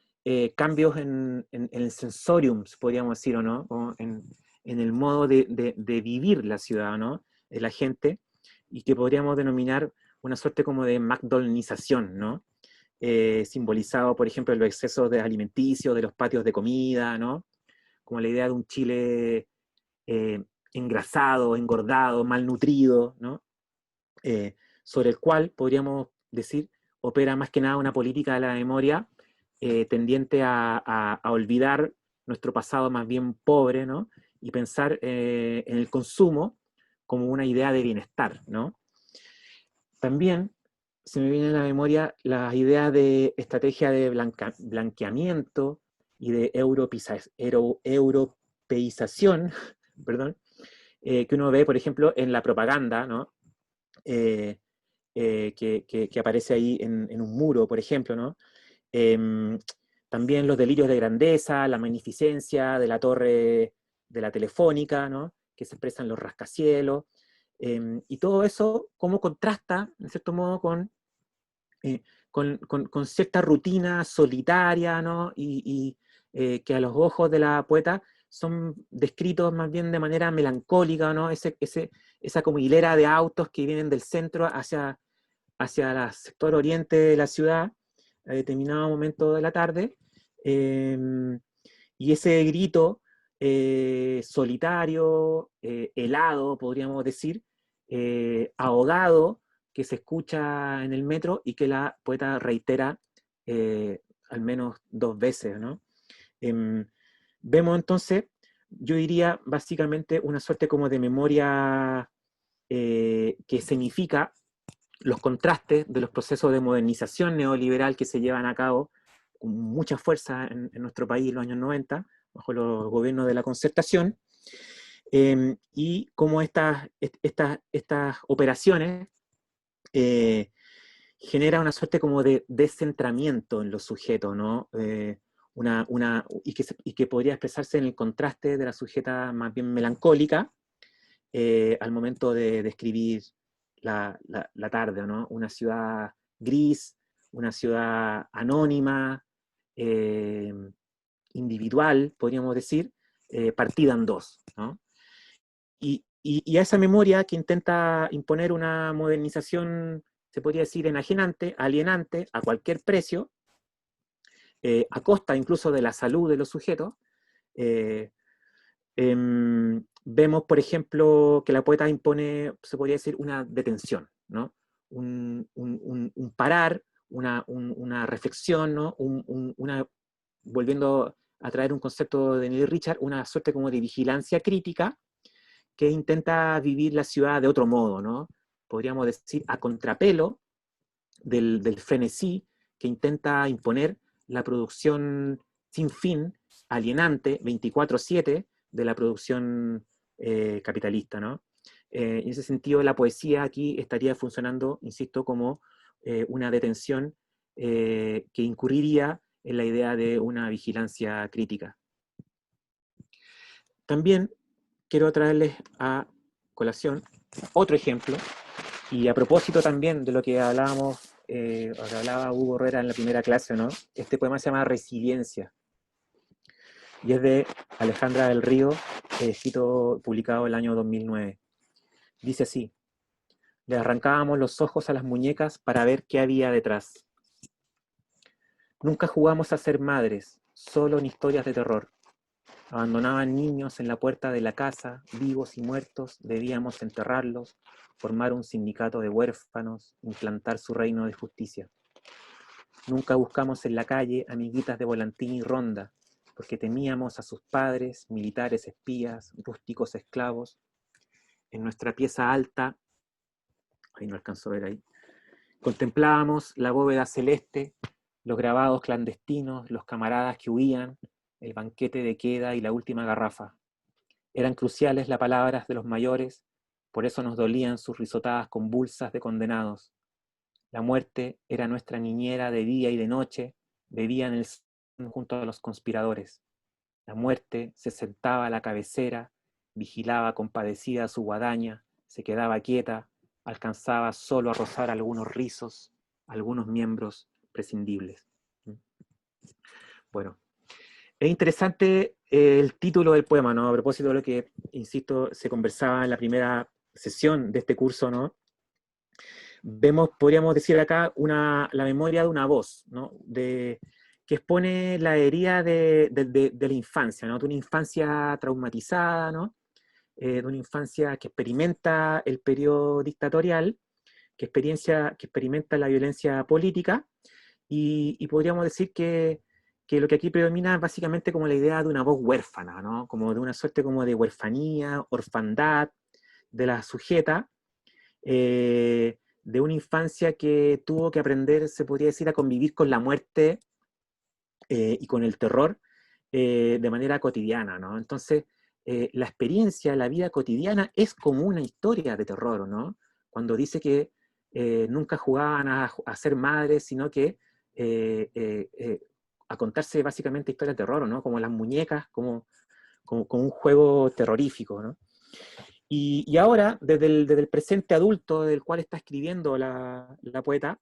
cambios en el sensorium, podríamos decir, ¿o no? O en el modo de vivir la ciudad, ¿no? De la gente, y que podríamos denominar una suerte como de McDonaldización, ¿no? Simbolizado, por ejemplo, en los excesos de alimenticios, de los patios de comida, ¿no? Como la idea de un Chile engrasado, engordado, malnutrido, ¿no? Sobre el cual podríamos decir opera más que nada una política de la memoria tendiente a olvidar nuestro pasado más bien pobre, ¿no? Y pensar en el consumo como una idea de bienestar, ¿no? También se me viene a la memoria las ideas de estrategia de blanqueamiento y de europeización, perdón, que uno ve, por ejemplo, en la propaganda, ¿no? Que aparece ahí en un muro, por ejemplo, ¿no? También los delirios de grandeza, la magnificencia de la torre de la Telefónica, ¿no? Que se expresan los rascacielos, y todo eso, cómo contrasta, en cierto modo, con cierta rutina solitaria, ¿no? Que a los ojos de la poeta son descritos más bien de manera melancólica, ¿no? Esa como hilera de autos que vienen del centro hacia el sector oriente de la ciudad a determinado momento de la tarde, y ese grito solitario, helado, podríamos decir, ahogado, que se escucha en el metro y que la poeta reitera al menos 2 veces, ¿no? Vemos entonces, yo diría básicamente una suerte como de memoria que significa los contrastes de los procesos de modernización neoliberal que se llevan a cabo con mucha fuerza en nuestro país en los años 90, bajo los gobiernos de la Concertación, y cómo estas operaciones genera una suerte como de descentramiento en los sujetos, ¿no? Y que podría expresarse en el contraste de la sujeta más bien melancólica al momento de describir la tarde, ¿no? Una ciudad gris, una ciudad anónima, individual, podríamos decir, partida en dos, ¿no? Y a esa memoria que intenta imponer una modernización, se podría decir, enajenante, alienante, a cualquier precio, a costa incluso de la salud de los sujetos, vemos, por ejemplo, que la poeta impone, se podría decir, una detención, ¿no? Un parar, una reflexión, ¿no? Volviendo a traer un concepto de Neil Richard, una suerte como de vigilancia crítica que intenta vivir la ciudad de otro modo, ¿no? Podríamos decir a contrapelo del frenesí que intenta imponer la producción sin fin, alienante, 24/7, de la producción capitalista, ¿no? En ese sentido, la poesía aquí estaría funcionando, insisto, como una detención que incurriría en la idea de una vigilancia crítica. También quiero traerles a colación otro ejemplo, y a propósito también de lo que hablábamos, o que hablaba Hugo Herrera en la primera clase, ¿no? Este poema se llama Resiliencia, y es de Alejandra del Río, escrito, publicado el año 2009. Dice así: le arrancábamos los ojos a las muñecas para ver qué había detrás. Nunca jugamos a ser madres, solo en historias de terror. Abandonaban niños en la puerta de la casa, vivos y muertos, debíamos enterrarlos, formar un sindicato de huérfanos, implantar su reino de justicia. Nunca buscamos en la calle amiguitas de volantín y ronda, porque temíamos a sus padres, militares espías, rústicos esclavos. En nuestra pieza alta, ahí no alcanzo a ver ahí, contemplábamos la bóveda celeste, los grabados clandestinos, los camaradas que huían, el banquete de queda y la última garrafa. Eran cruciales las palabras de los mayores, por eso nos dolían sus risotadas convulsas de condenados. La muerte era nuestra niñera de día y de noche, bebía en el junto a los conspiradores. La muerte se sentaba a la cabecera, vigilaba compadecida su guadaña, se quedaba quieta, alcanzaba solo a rozar algunos rizos, algunos miembros prescindibles. Bueno, es interesante el título del poema, ¿no? A propósito de lo que, insisto, se conversaba en la primera sesión de este curso, ¿no? Vemos, podríamos decir acá, la memoria de una voz, ¿no? Que expone la herida de la infancia, ¿no? De una infancia traumatizada, ¿no? De una infancia que experimenta el periodo dictatorial, que experimenta la violencia política, y podríamos decir que lo que aquí predomina es básicamente como la idea de una voz huérfana, ¿no? Como de una suerte como de huerfanía, orfandad de la sujeta, de una infancia que tuvo que aprender, se podría decir, a convivir con la muerte y con el terror de manera cotidiana, ¿no? Entonces, la experiencia, la vida cotidiana es como una historia de terror, ¿no? Cuando dice que nunca jugaban a ser madres, sino que a contarse básicamente historias de terror, ¿no? Como las muñecas, como un juego terrorífico, ¿no? Y ahora, desde el presente adulto del cual está escribiendo la poeta,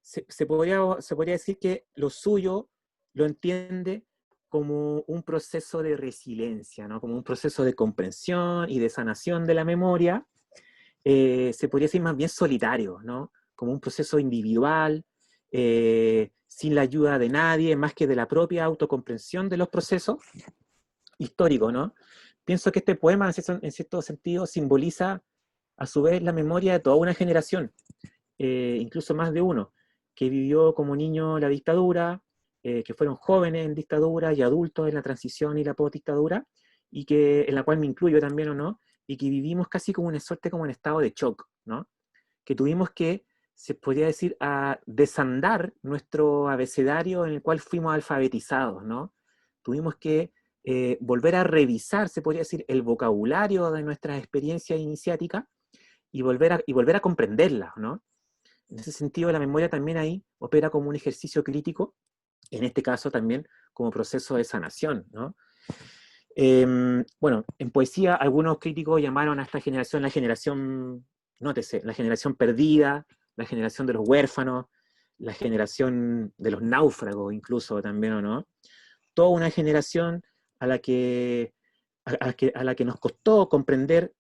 se podría decir que lo suyo lo entiende como un proceso de resiliencia, ¿no? Como un proceso de comprensión y de sanación de la memoria, se podría decir más bien solitario, ¿no? Como un proceso individual, sin la ayuda de nadie, más que de la propia autocomprensión de los procesos históricos, ¿no? Pienso que este poema, en cierto sentido, simboliza a su vez la memoria de toda una generación, incluso más de uno, que vivió como niño la dictadura, que fueron jóvenes en dictadura y adultos en la transición y la postdictadura, y que, en la cual me incluyo también o no, y que vivimos casi como una suerte como en estado de shock, ¿no? Que tuvimos que, se podría decir, a desandar nuestro abecedario en el cual fuimos alfabetizados, ¿no? Tuvimos que volver a revisar, se podría decir, el vocabulario de nuestras experiencias iniciáticas y volver a comprenderlas, ¿no? En ese sentido, la memoria también ahí opera como un ejercicio crítico, en este caso también como proceso de sanación, ¿no? Bueno, en poesía algunos críticos llamaron a esta generación la generación, nótese, la generación perdida, la generación de los huérfanos, la generación de los náufragos incluso también, ¿o no? Toda una generación a la que, a la que nos costó comprender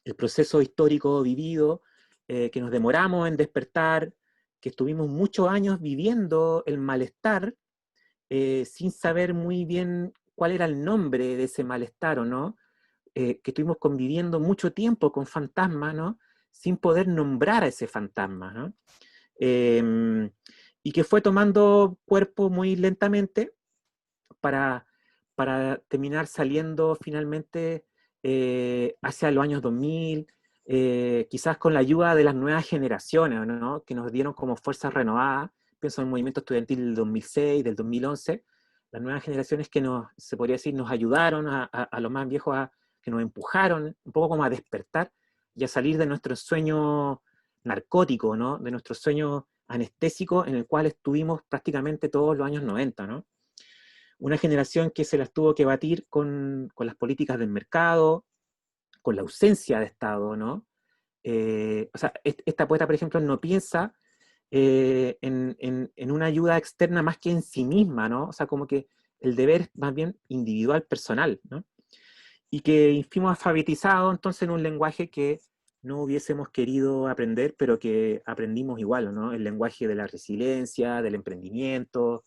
el proceso histórico vivido, que nos demoramos en despertar, que estuvimos muchos años viviendo el malestar sin saber muy bien cuál era el nombre de ese malestar, ¿o no? Que estuvimos conviviendo mucho tiempo con fantasmas, ¿no? Sin poder nombrar a ese fantasma, ¿no? Y que fue tomando cuerpo muy lentamente para, para terminar saliendo finalmente hacia los años 2000, quizás con la ayuda de las nuevas generaciones, ¿no? Que nos dieron como fuerzas renovadas. Pienso en el movimiento estudiantil del 2006, del 2011, las nuevas generaciones que nos, se podría decir, nos ayudaron a los más viejos, que nos empujaron un poco como a despertar y a salir de nuestro sueño narcótico, ¿no? De nuestro sueño anestésico en el cual estuvimos prácticamente todos los años 90, ¿no? Una generación que se las tuvo que batir con las políticas del mercado, con la ausencia de Estado, ¿no? O sea, esta poeta, por ejemplo, no piensa en una ayuda externa más que en sí misma, ¿no? O sea, como que el deber es más bien individual, personal, ¿no? Y que fuimos alfabetizados entonces en un lenguaje que no hubiésemos querido aprender, pero que aprendimos igual, ¿no? El lenguaje de la resiliencia, del emprendimiento,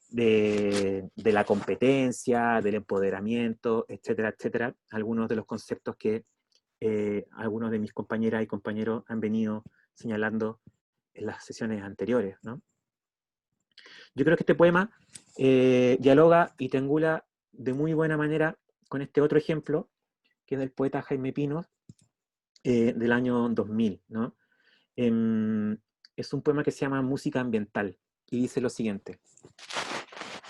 de la competencia, del empoderamiento, etcétera, etcétera. Algunos de los conceptos que algunos de mis compañeras y compañeros han venido señalando en las sesiones anteriores, ¿no? Yo creo que este poema dialoga y triangula de muy buena manera con este otro ejemplo, que es del poeta Jaime Pinos, del año 2000, ¿no? Es un poema que se llama Música Ambiental, y dice lo siguiente: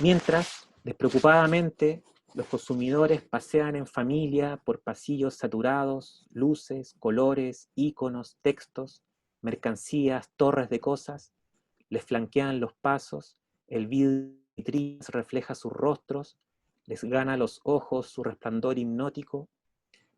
mientras, despreocupadamente, los consumidores pasean en familia por pasillos saturados, luces, colores, iconos, textos, mercancías, torres de cosas, les flanquean los pasos, el vidrio refleja sus rostros, les gana los ojos su resplandor hipnótico.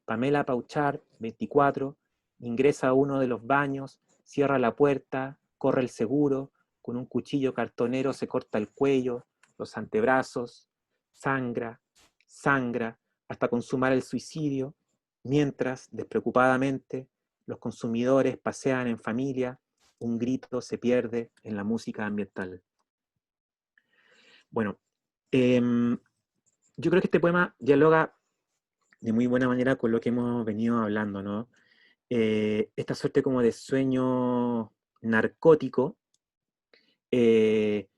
Pamela Pauchar, 24, ingresa a uno de los baños, cierra la puerta, corre el seguro, con un cuchillo cartonero se corta el cuello, los antebrazos, sangra, sangra, hasta consumar el suicidio, mientras, despreocupadamente, los consumidores pasean en familia, un grito se pierde en la música ambiental. Bueno, yo creo que este poema dialoga de muy buena manera con lo que hemos venido hablando, ¿no? Esta suerte como de sueño narcótico que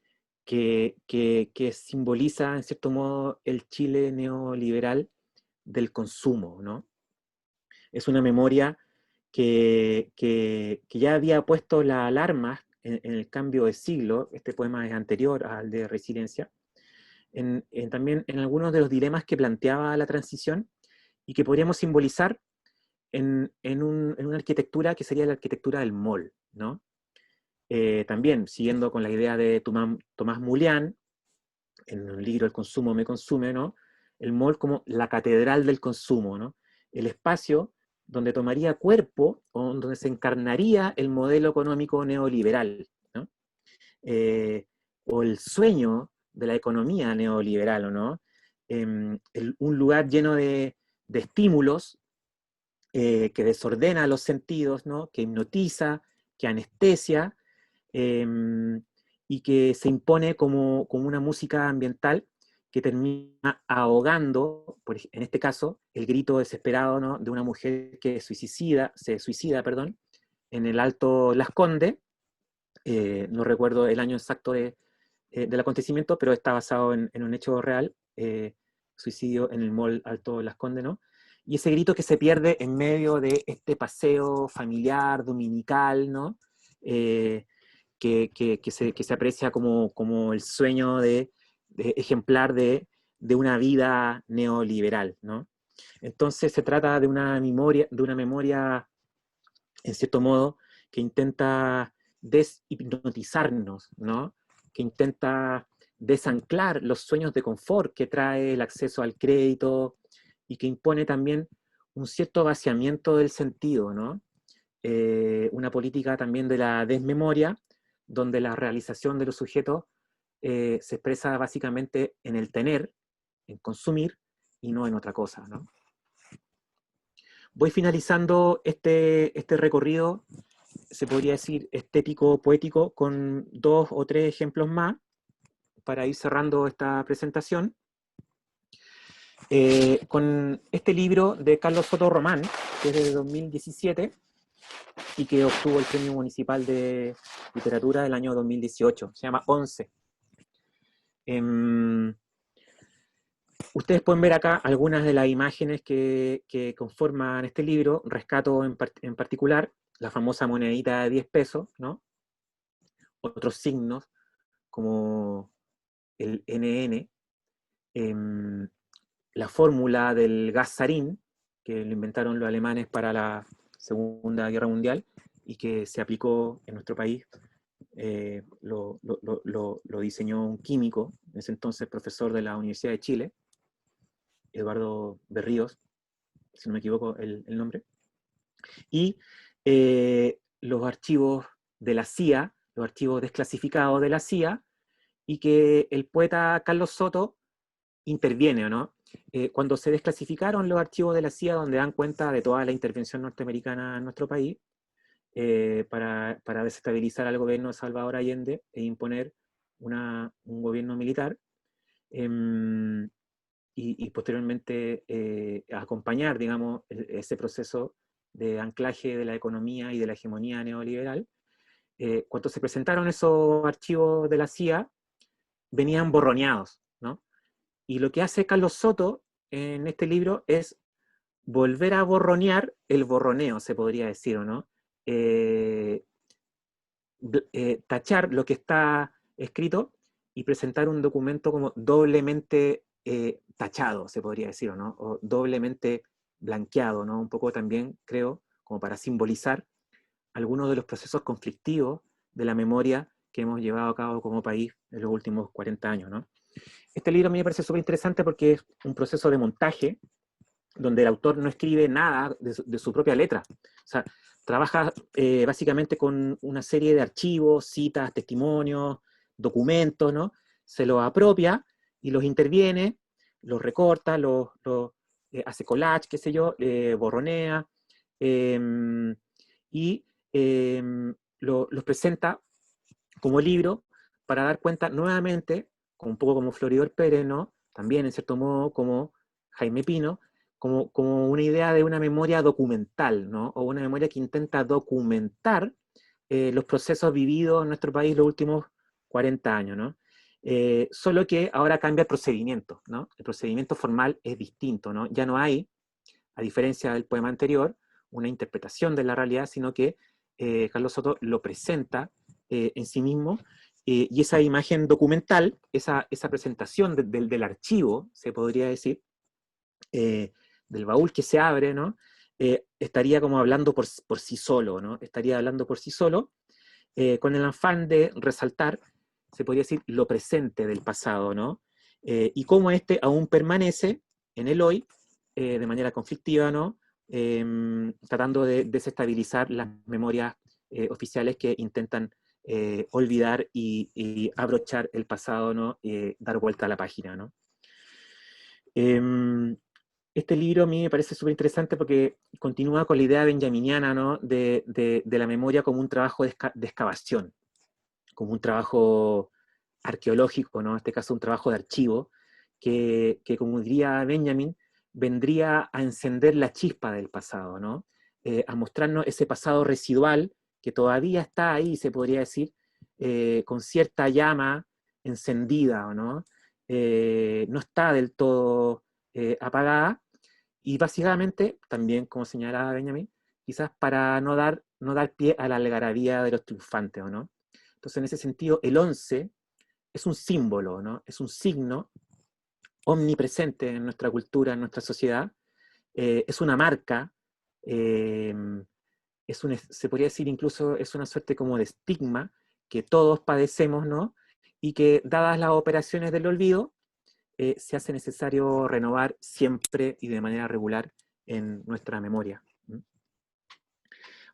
simboliza, en cierto modo, el Chile neoliberal del consumo, ¿no? Es una memoria que ya había puesto la alarma en el cambio de siglo. Este poema es anterior al de Resiliencia, también en algunos de los dilemas que planteaba la transición y que podríamos simbolizar en una arquitectura que sería la arquitectura del mall, ¿no? También, siguiendo con la idea de Tomás Mulián, en el libro El consumo me consume, ¿no? El mall como la catedral del consumo, ¿no? El espacio donde tomaría cuerpo o donde se encarnaría el modelo económico neoliberal, ¿no? O el sueño de la economía neoliberal, ¿o no? Un lugar lleno de estímulos que desordena los sentidos, ¿no? Que hipnotiza, que anestesia, y que se impone como una música ambiental que termina ahogando, en este caso, el grito desesperado, ¿no? De una mujer que se suicida, perdón, en el Alto Las Condes. No recuerdo el año exacto del acontecimiento, pero está basado en un hecho real, suicidio en el mall Alto Las Condes, ¿no? Y ese grito que se pierde en medio de este paseo familiar, dominical, ¿no? Que se aprecia como el sueño ejemplar de una vida neoliberal, ¿no? Entonces se trata de una memoria, en cierto modo, que intenta deshipnotizarnos, ¿no? Que intenta desanclar los sueños de confort que trae el acceso al crédito y que impone también un cierto vaciamiento del sentido, ¿no? Una política también de la desmemoria, donde la realización de los sujetos se expresa básicamente en el tener, en consumir, y no en otra cosa, ¿no? Voy finalizando este recorrido, se podría decir estético, poético, con 2 o 3 ejemplos más, para ir cerrando esta presentación. Con este libro de Carlos Soto Román, que es de 2017, y que obtuvo el Premio Municipal de Literatura del año 2018. Se llama 11. Ustedes pueden ver acá algunas de las imágenes que conforman este libro. Rescato en particular la famosa monedita de 10 pesos, ¿no? Otros signos como el NN, la fórmula del gas sarín, que lo inventaron los alemanes para la Segunda Guerra Mundial y que se aplicó en nuestro país. Lo diseñó un químico, en ese entonces profesor de la Universidad de Chile, Eduardo Berríos, si no me equivoco el nombre. Y los archivos de la CIA, los archivos desclasificados de la CIA, y que el poeta Carlos Soto interviene, ¿no? Cuando se desclasificaron los archivos de la CIA, donde dan cuenta de toda la intervención norteamericana en nuestro país, para desestabilizar al gobierno de Salvador Allende e imponer un gobierno militar, y posteriormente acompañar, digamos, ese proceso de anclaje de la economía y de la hegemonía neoliberal. Cuando se presentaron esos archivos de la CIA, venían borroneados, ¿no? Y lo que hace Carlos Soto en este libro es volver a borronear el borroneo, se podría decir, ¿o no? Tachar lo que está escrito y presentar un documento como doblemente tachado, se podría decir, ¿o no? O doblemente blanqueado, ¿no? Un poco también, creo, como para simbolizar algunos de los procesos conflictivos de la memoria que hemos llevado a cabo como país en los últimos 40 años, ¿no? Este libro a mí me parece súper interesante porque es un proceso de montaje donde el autor no escribe nada de su propia letra. O sea, trabaja básicamente con una serie de archivos, citas, testimonios, documentos, ¿no? Se los apropia y los interviene, los recorta, hace collage, qué sé yo, borronea, y los presenta como libro para dar cuenta nuevamente, un poco como Floridor Pérez, ¿no? También, en cierto modo, como Jaime Pino, como una idea de una memoria documental, ¿no? O una memoria que intenta documentar los procesos vividos en nuestro país los últimos 40 años, ¿no? Solo que ahora cambia el procedimiento, ¿no? El procedimiento formal es distinto, ¿no? Ya no hay, a diferencia del poema anterior, una interpretación de la realidad, sino que Carlos Soto lo presenta en sí mismo, y esa imagen documental, esa presentación del archivo, se podría decir, del baúl que se abre, ¿no? Estaría como hablando por sí solo, ¿no? Estaría hablando por sí solo, con el afán de resaltar, se podría decir, lo presente del pasado, ¿no? Y cómo este aún permanece en el hoy, de manera conflictiva, ¿no? Tratando de desestabilizar las memorias oficiales que intentan olvidar y abrochar el pasado, ¿no? Dar vuelta a la página, ¿no? Este libro a mí me parece súper interesante porque continúa con la idea benjaminiana, ¿no? de la memoria como un trabajo de excavación, como un trabajo arqueológico, ¿no? En este caso un trabajo de archivo, que como diría Benjamin, vendría a encender la chispa del pasado, ¿no? A mostrarnos ese pasado residual que todavía está ahí, se podría decir, con cierta llama encendida, ¿no? No está del todo apagada, y básicamente, también como señalaba Benjamin, quizás para no dar pie a la algarabía de los triunfantes, ¿o no? Entonces, en ese sentido, el 11 es un símbolo, ¿no? Es un signo omnipresente en nuestra cultura, en nuestra sociedad, es una marca, eh, se podría decir incluso, es una suerte como de estigma que todos padecemos, ¿no? Y que, dadas las operaciones del olvido, se hace necesario renovar siempre y de manera regular en nuestra memoria.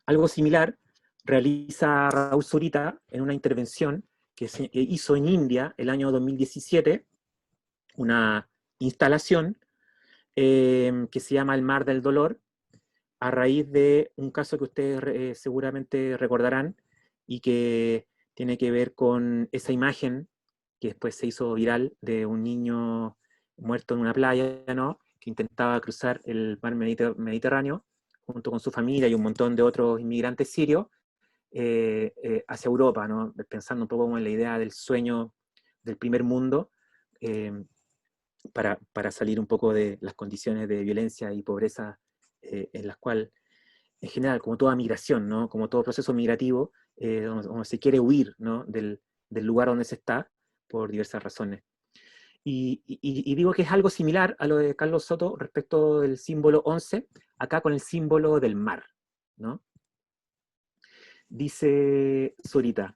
Algo similar realiza Raúl Zurita en una intervención que hizo en India el año 2017, una instalación que se llama El Mar del Dolor, a raíz de un caso que ustedes seguramente recordarán y que tiene que ver con esa imagen que después se hizo viral de un niño muerto en una playa, ¿no? Que intentaba cruzar el mar Mediterráneo junto con su familia y un montón de otros inmigrantes sirios hacia Europa, ¿no? Pensando un poco como en la idea del sueño del primer mundo, eh, para salir un poco de las condiciones de violencia y pobreza en las cuales, en general, como toda migración, ¿no? Como todo proceso migrativo, donde se quiere huir, ¿no? del lugar donde se está, por diversas razones. Y digo que es algo similar a lo de Carlos Soto respecto del símbolo 11, acá con el símbolo del mar, ¿no? Dice Zurita: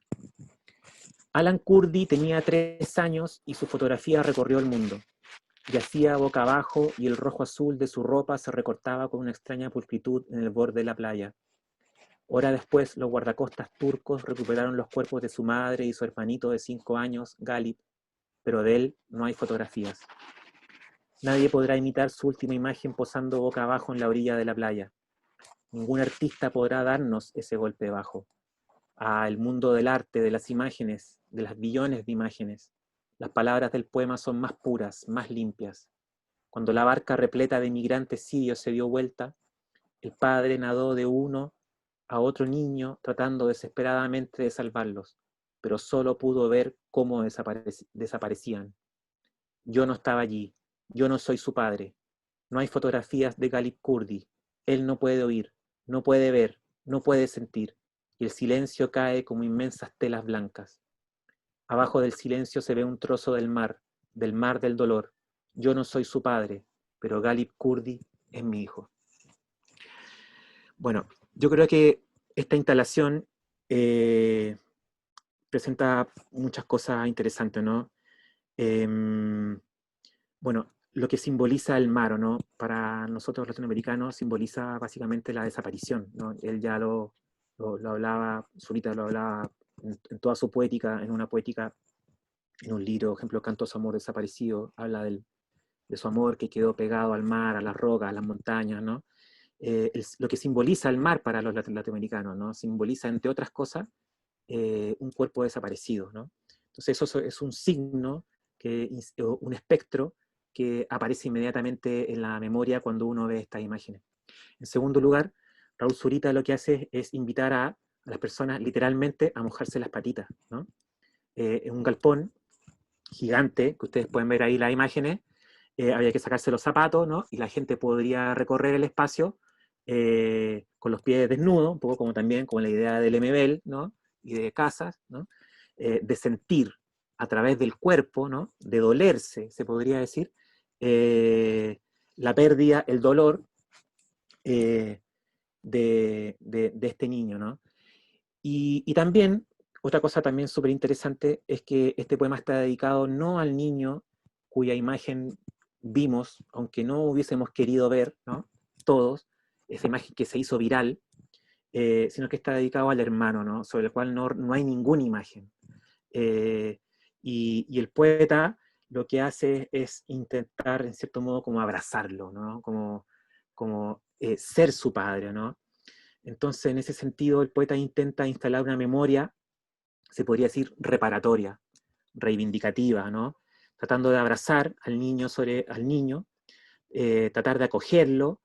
Alan Kurdi tenía 3 años y su fotografía recorrió el mundo. Yacía boca abajo y el rojo azul de su ropa se recortaba con una extraña pulcritud en el borde de la playa. Hora después, los guardacostas turcos recuperaron los cuerpos de su madre y su hermanito de 5 años, Galip, pero de él no hay fotografías. Nadie podrá imitar su última imagen posando boca abajo en la orilla de la playa. Ningún artista podrá darnos ese golpe bajo. El mundo del arte, de las imágenes, de las billones de imágenes. Las palabras del poema son más puras, más limpias. Cuando la barca repleta de migrantes sirios se dio vuelta, el padre nadó de uno a otro niño tratando desesperadamente de salvarlos, pero solo pudo ver cómo desaparecían. Yo no estaba allí, yo no soy su padre. No hay fotografías de Galip Kurdi. Él no puede oír, no puede ver, no puede sentir, y el silencio cae como inmensas telas blancas. Abajo del silencio se ve un trozo del mar del dolor. Yo no soy su padre, pero Galip Kurdi es mi hijo. Bueno, yo creo que esta instalación presenta muchas cosas interesantes, ¿no? Bueno, lo que simboliza el mar, ¿no? Para nosotros latinoamericanos simboliza básicamente la desaparición, ¿no? Él ya lo hablaba, Zurita lo hablaba en toda su poética, en una poética, en un libro, por ejemplo, Canto a su amor desaparecido, habla de su amor que quedó pegado al mar, a las rocas, a las montañas, ¿no? Lo que simboliza el mar para los latinoamericanos, ¿no? Simboliza, entre otras cosas, un cuerpo desaparecido, ¿no? Entonces eso es un signo, un espectro que aparece inmediatamente en la memoria cuando uno ve estas imágenes. En segundo lugar, Raúl Zurita lo que hace es invitar a las personas literalmente a mojarse las patitas, ¿no? En un galpón gigante, que ustedes pueden ver ahí las imágenes, había que sacarse los zapatos, ¿no? Y la gente podría recorrer el espacio con los pies desnudos, un poco como también con la idea del MBL, ¿no? Y de casas, ¿no? De sentir a través del cuerpo, ¿no? De dolerse, se podría decir, la pérdida, el dolor de este niño, ¿no? Y también, otra cosa también súper interesante es que este poema está dedicado no al niño cuya imagen vimos, aunque no hubiésemos querido ver, ¿no? Todos, esa imagen que se hizo viral, sino que está dedicado al hermano, ¿no? Sobre el cual no hay ninguna imagen. Y el poeta lo que hace es intentar, en cierto modo, como abrazarlo, ¿no? Como ser su padre, ¿no? Entonces, en ese sentido, el poeta intenta instalar una memoria, se podría decir, reparatoria, reivindicativa, ¿no? Tratando de abrazar al niño, tratar de acogerlo,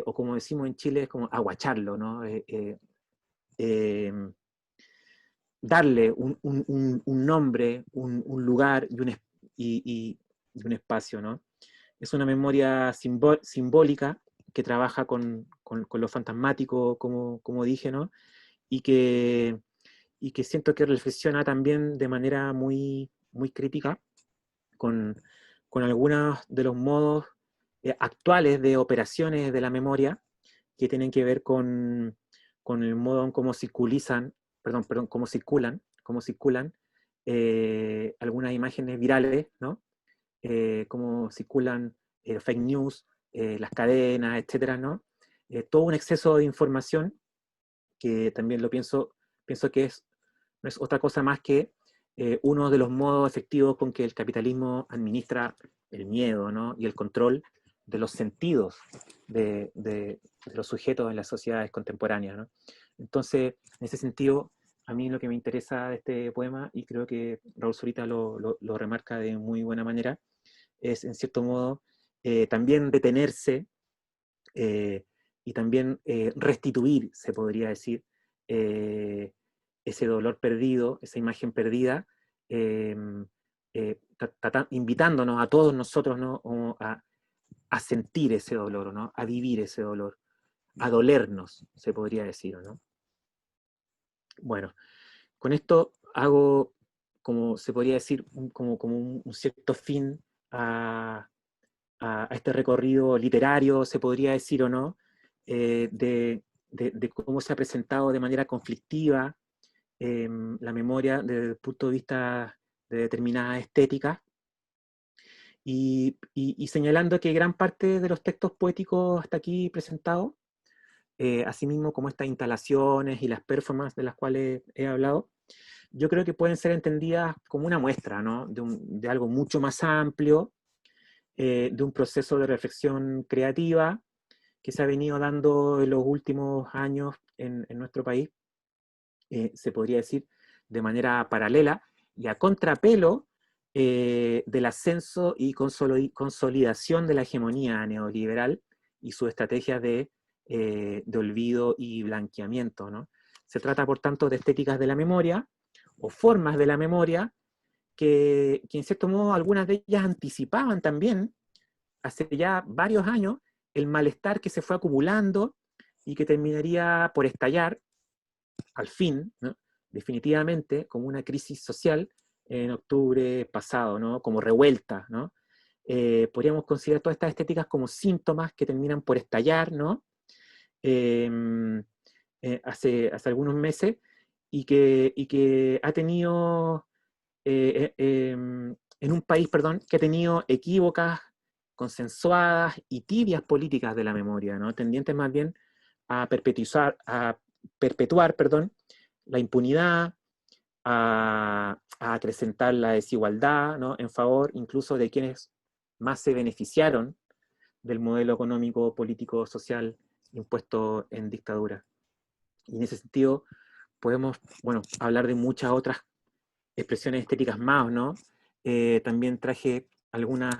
o como decimos en Chile, es como aguacharlo, ¿no? Eh, darle un nombre, un lugar y un espacio, ¿no? Es una memoria simbólica que trabaja con lo fantasmático, como dije, ¿no? Y que, y que siento que reflexiona también de manera muy crítica con algunos de los modos actuales de operaciones de la memoria que tienen que ver con el modo en cómo cómo circulan algunas imágenes virales, ¿no? Cómo circulan fake news, las cadenas, etcétera, ¿no? Todo un exceso de información que también pienso que no es otra cosa más que uno de los modos efectivos con que el capitalismo administra el miedo, ¿no? Y el control de los sentidos de los sujetos en las sociedades contemporáneas, ¿no? Entonces, en ese sentido, a mí lo que me interesa de este poema, y creo que Raúl Zurita lo remarca de muy buena manera, es en cierto modo también detenerse y también restituir, se podría decir, eh, ese dolor perdido, esa imagen perdida, eh, invitándonos a todos nosotros, ¿no? A sentir ese dolor, ¿no? A vivir ese dolor, a dolernos, se podría decir, ¿no? Bueno, con esto hago, como se podría decir, como un cierto fin a este recorrido literario, se podría decir o no, de cómo se ha presentado de manera conflictiva la memoria desde el punto de vista de determinadas estéticas, y señalando que gran parte de los textos poéticos hasta aquí presentados, asimismo como estas instalaciones y las performances de las cuales he hablado, yo creo que pueden ser entendidas como una muestra, ¿no? De algo mucho más amplio, de un proceso de reflexión creativa que se ha venido dando en los últimos años en nuestro país, se podría decir de manera paralela y a contrapelo del ascenso y consolidación de la hegemonía neoliberal y sus estrategias de olvido y blanqueamiento, ¿no? Se trata, por tanto, de estéticas de la memoria o formas de la memoria que en cierto modo algunas de ellas anticipaban también hace ya varios años el malestar que se fue acumulando y que terminaría por estallar al fin, ¿no? Definitivamente, como una crisis social en octubre pasado, ¿no? Como revuelta, ¿no? Podríamos considerar todas estas estéticas como síntomas que terminan por estallar, ¿no? Eh, hace algunos meses y que ha tenido en un país, perdón, que ha tenido equívocas, consensuadas y tibias políticas de la memoria, ¿no? Tendientes más bien a perpetuar, perdón, la impunidad, a acrecentar la desigualdad, ¿no? En favor incluso de quienes más se beneficiaron del modelo económico, político, social impuesto en dictadura. Y en ese sentido podemos, bueno, hablar de muchas otras expresiones estéticas más, ¿no? También traje algunas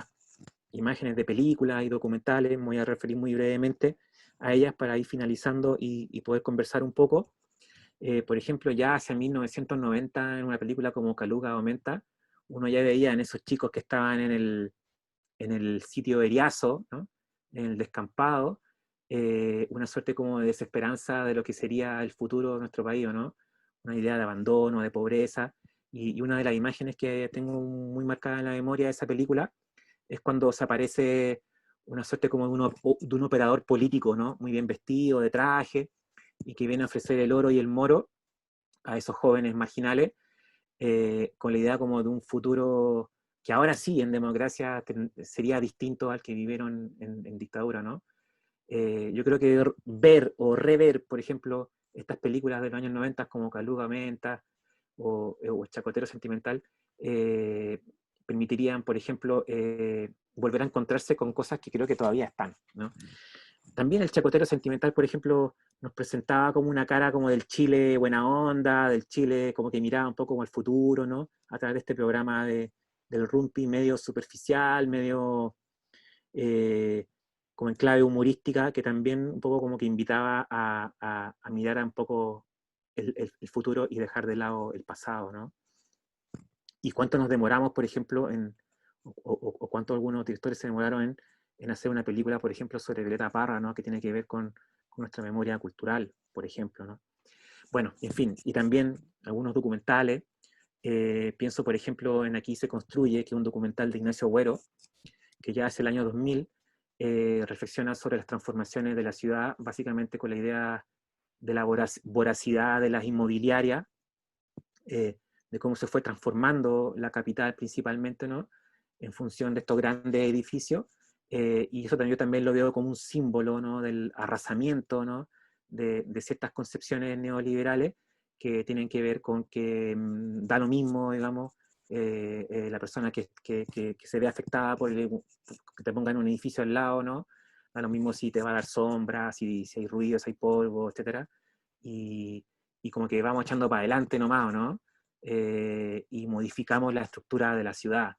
imágenes de películas y documentales, me voy a referir muy brevemente a ellas para ir finalizando y poder conversar un poco. Por ejemplo, ya hacia 1990, en una película como Caluga o Menta, uno ya veía en esos chicos que estaban en el sitio Eriazo, ¿no? En el descampado, una suerte como de desesperanza de lo que sería el futuro de nuestro país, ¿no? Una idea de abandono, de pobreza, y una de las imágenes que tengo muy marcada en la memoria de esa película es cuando se aparece una suerte como de un operador político, ¿no? Muy bien vestido, de traje, y que viene a ofrecer el oro y el moro a esos jóvenes marginales, con la idea como de un futuro que ahora sí en democracia sería distinto al que vivieron en dictadura, ¿no? Yo creo que ver o rever, por ejemplo, estas películas de los años 90 como Caluga Menta o Chacotero Sentimental permitirían, por ejemplo, volver a encontrarse con cosas que creo que todavía están, ¿no? También el Chacotero Sentimental, por ejemplo, nos presentaba como una cara como del Chile buena onda, del Chile como que miraba un poco como el futuro, ¿no? A través de este programa del Rumpi medio superficial, medio como en clave humorística, que también un poco como que invitaba a mirar un poco el futuro y dejar de lado el pasado, ¿no? Y cuánto nos demoramos, por ejemplo, o cuánto algunos directores se demoraron en hacer una película, por ejemplo, sobre Violeta Parra, ¿no? Que tiene que ver con nuestra memoria cultural, por ejemplo, ¿no? Bueno, en fin, y también algunos documentales. Pienso, por ejemplo, en Aquí se construye, que es un documental de Ignacio Agüero, que ya hace el año 2000 reflexiona sobre las transformaciones de la ciudad, básicamente con la idea de la voracidad de las inmobiliarias, de cómo se fue transformando la capital principalmente, ¿no? En función de estos grandes edificios, y eso también, yo también lo veo como un símbolo, ¿no? Del arrasamiento, ¿no? De ciertas concepciones neoliberales que tienen que ver con que da lo mismo, digamos, la persona que se ve afectada por que te pongan un edificio al lado, ¿no? Da lo mismo si te va a dar sombra, si hay ruido, si hay polvo, etcétera. Y como que vamos echando para adelante nomás, ¿no? Y modificamos la estructura de la ciudad.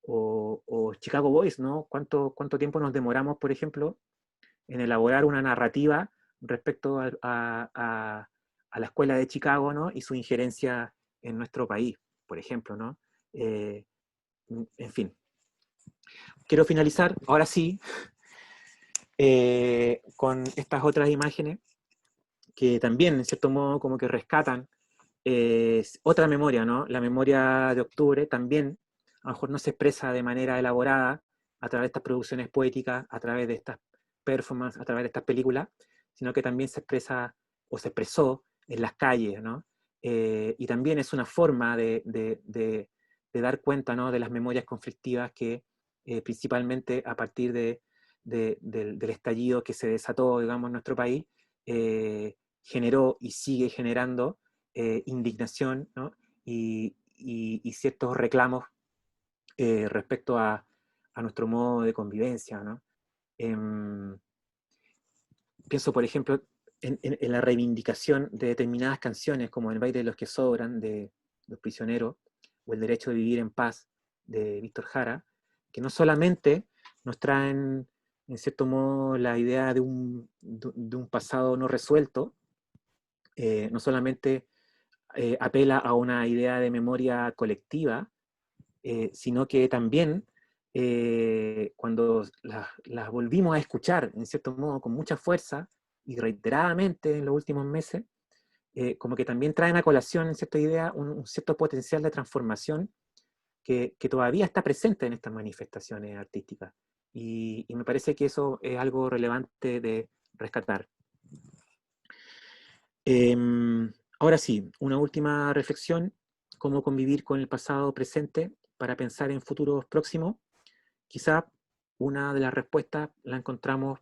O Chicago Boys, ¿no? ¿Cuánto tiempo nos demoramos, por ejemplo, en elaborar una narrativa respecto a la escuela de Chicago, ¿no? Y su injerencia en nuestro país, por ejemplo, ¿no? En fin. Quiero finalizar, ahora sí, con estas otras imágenes que también, en cierto modo, como que rescatan otra memoria, ¿no? La memoria de octubre también, a lo mejor no se expresa de manera elaborada a través de estas producciones poéticas, a través de estas performances, a través de estas películas, sino que también se expresa o se expresó en las calles, ¿no? Y también es una forma de dar cuenta, ¿no? De las memorias conflictivas que principalmente a partir del estallido que se desató, digamos, en nuestro país, generó y sigue generando indignación, ¿no? y ciertos reclamos respecto a nuestro modo de convivencia, ¿no? Pienso, por ejemplo, en la reivindicación de determinadas canciones, como El baile de los que sobran, de Los Prisioneros, o El derecho de vivir en paz, de Víctor Jara, que no solamente nos traen, en cierto modo, la idea de un pasado no resuelto, no solamente apela a una idea de memoria colectiva, sino que también cuando las volvimos a escuchar, en cierto modo, con mucha fuerza y reiteradamente en los últimos meses, como que también traen a colación, en cierta idea, un cierto potencial de transformación que todavía está presente en estas manifestaciones artísticas. Y me parece que eso es algo relevante de rescatar. Ahora sí, una última reflexión: cómo convivir con el pasado presente para pensar en futuros próximos. Quizá una de las respuestas la encontramos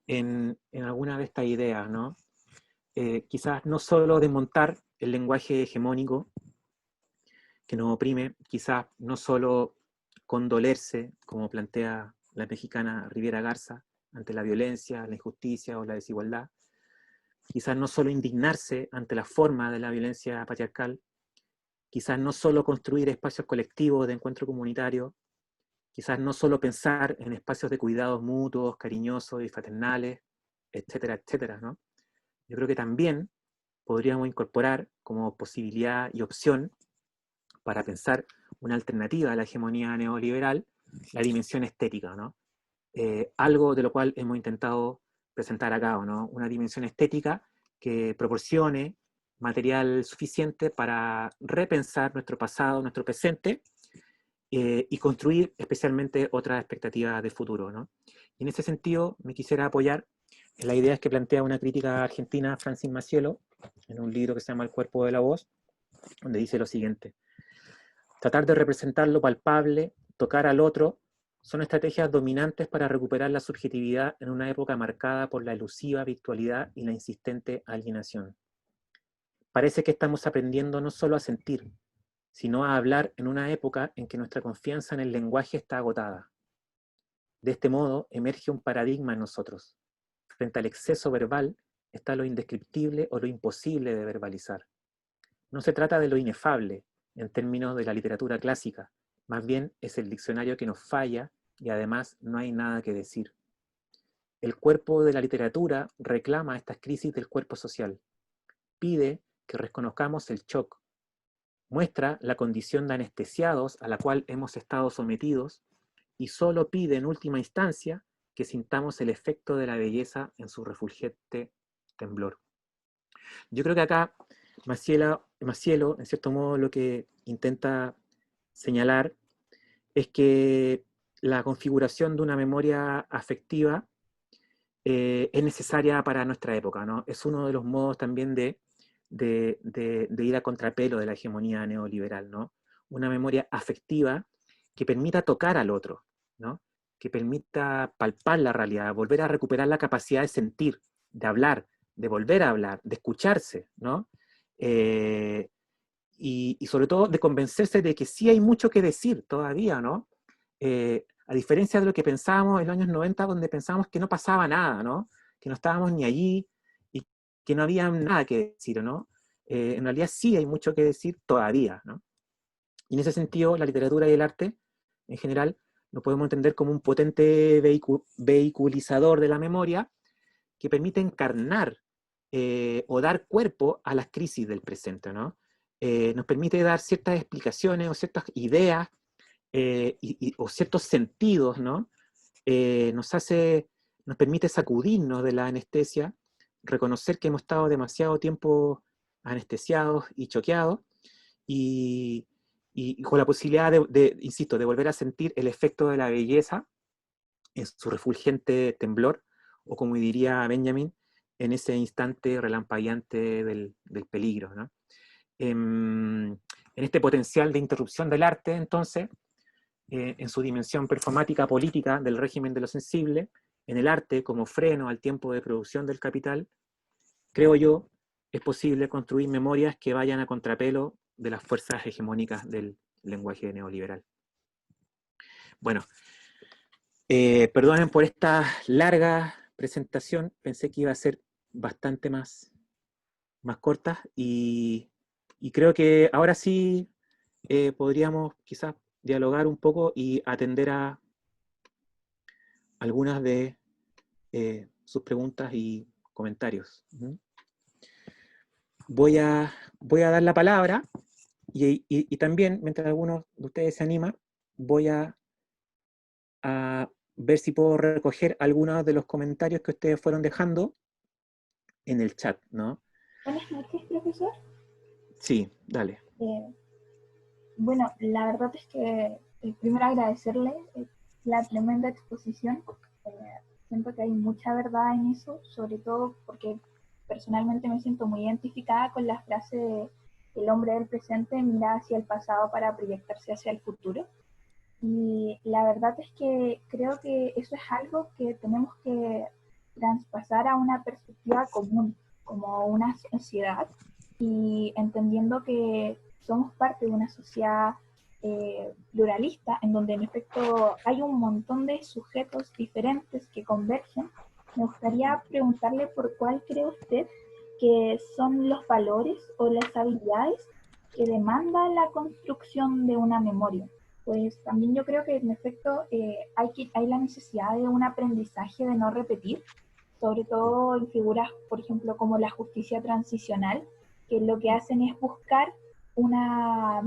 en alguna de estas ideas, ¿no? Quizás no solo desmontar el lenguaje hegemónico que nos oprime, quizás no solo condolerse, como plantea la mexicana Riviera Garza, ante la violencia, la injusticia o la desigualdad, quizás no solo indignarse ante la forma de la violencia patriarcal, quizás no solo construir espacios colectivos de encuentro comunitario, quizás no solo pensar en espacios de cuidados mutuos, cariñosos y fraternales, etcétera, etcétera, ¿no? Yo creo que también podríamos incorporar como posibilidad y opción para pensar una alternativa a la hegemonía neoliberal, la dimensión estética, ¿no? Algo de lo cual hemos intentado presentar acá, ¿no? Una dimensión estética que proporcione material suficiente para repensar nuestro pasado, nuestro presente, y construir especialmente otras expectativas de futuro, ¿no? Y en ese sentido me quisiera apoyar en las ideas que plantea una crítica argentina, Francis Macielo, en un libro que se llama El cuerpo de la voz, donde dice lo siguiente: tratar de representar lo palpable, tocar al otro, son estrategias dominantes para recuperar la subjetividad en una época marcada por la elusiva virtualidad y la insistente alienación. Parece que estamos aprendiendo no solo a sentir, sino a hablar en una época en que nuestra confianza en el lenguaje está agotada. De este modo, emerge un paradigma en nosotros. Frente al exceso verbal está lo indescriptible o lo imposible de verbalizar. No se trata de lo inefable, en términos de la literatura clásica, más bien es el diccionario que nos falla y además no hay nada que decir. El cuerpo de la literatura reclama estas crisis del cuerpo social. Pide que reconozcamos el shock. Muestra la condición de anestesiados a la cual hemos estado sometidos y solo pide en última instancia que sintamos el efecto de la belleza en su refulgente temblor. Yo creo que acá Macielo, en cierto modo, lo que intenta señalar es que la configuración de una memoria afectiva es necesaria para nuestra época, ¿no? Es uno de los modos también de ir a contrapelo de la hegemonía neoliberal, ¿no? Una memoria afectiva que permita tocar al otro, ¿no? Que permita palpar la realidad, volver a recuperar la capacidad de sentir, de hablar, de volver a hablar, de escucharse, ¿no? Y sobre todo de convencerse de que sí hay mucho que decir todavía, ¿no? A diferencia de lo que pensábamos en los años 90, donde pensábamos que no pasaba nada, ¿no? Que no estábamos ni allí y que no había nada que decir, ¿no? En realidad sí hay mucho que decir todavía, ¿no? Y en ese sentido, la literatura y el arte, en general, lo podemos entender como un potente vehiculizador de la memoria que permite encarnar o dar cuerpo a las crisis del presente, ¿no? Nos permite dar ciertas explicaciones o ciertas ideas o ciertos sentidos, ¿no? Nos permite sacudirnos de la anestesia, reconocer que hemos estado demasiado tiempo anestesiados y choqueados, y, y con la posibilidad insisto, de volver a sentir el efecto de la belleza en su refulgente temblor, o como diría Benjamin, en ese instante relampagueante del peligro, ¿no? En este potencial de interrupción del arte, entonces, en su dimensión performática política del régimen de lo sensible, en el arte como freno al tiempo de producción del capital, creo yo, es posible construir memorias que vayan a contrapelo de las fuerzas hegemónicas del lenguaje neoliberal. Bueno, perdonen por esta larga presentación, pensé que iba a ser bastante más corta y creo que ahora sí podríamos quizás dialogar un poco y atender a algunas de sus preguntas y comentarios. Voy a dar la palabra y también, mientras algunos de ustedes se animan, voy a ver si puedo recoger algunos de los comentarios que ustedes fueron dejando en el chat, ¿no? Buenas noches, profesor. Sí, dale. Bueno, la verdad es que primero agradecerle la tremenda exposición. Eh, Siento que hay mucha verdad en eso, sobre todo porque personalmente me siento muy identificada con la frase de el hombre del presente mira hacia el pasado para proyectarse hacia el futuro. Y la verdad es que creo que eso es algo que tenemos que traspasar a una perspectiva común, como una sociedad, y entendiendo que somos parte de una sociedad pluralista, en donde en efecto hay un montón de sujetos diferentes que convergen. Me gustaría preguntarle por cuál cree usted que son los valores o las habilidades que demanda la construcción de una memoria. Pues también yo creo que en efecto hay la necesidad de un aprendizaje de no repetir, sobre todo en figuras, por ejemplo, como la justicia transicional, que lo que hacen es buscar una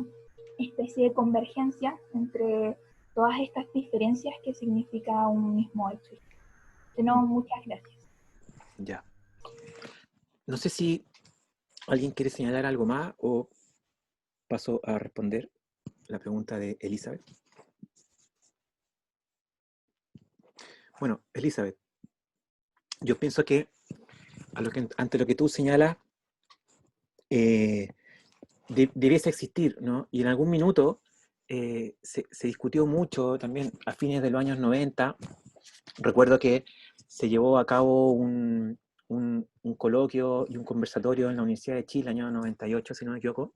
especie de convergencia entre todas estas diferencias que significa un mismo hecho. No, muchas gracias. Ya. No sé si alguien quiere señalar algo más o paso a responder la pregunta de Elizabeth. Bueno, Elizabeth, yo pienso que, ante lo que tú señalas, debiese existir, ¿no? Y en algún minuto se discutió mucho también a fines de los años 90. Recuerdo que se llevó a cabo un coloquio y un conversatorio en la Universidad de Chile, año 98, si no me equivoco,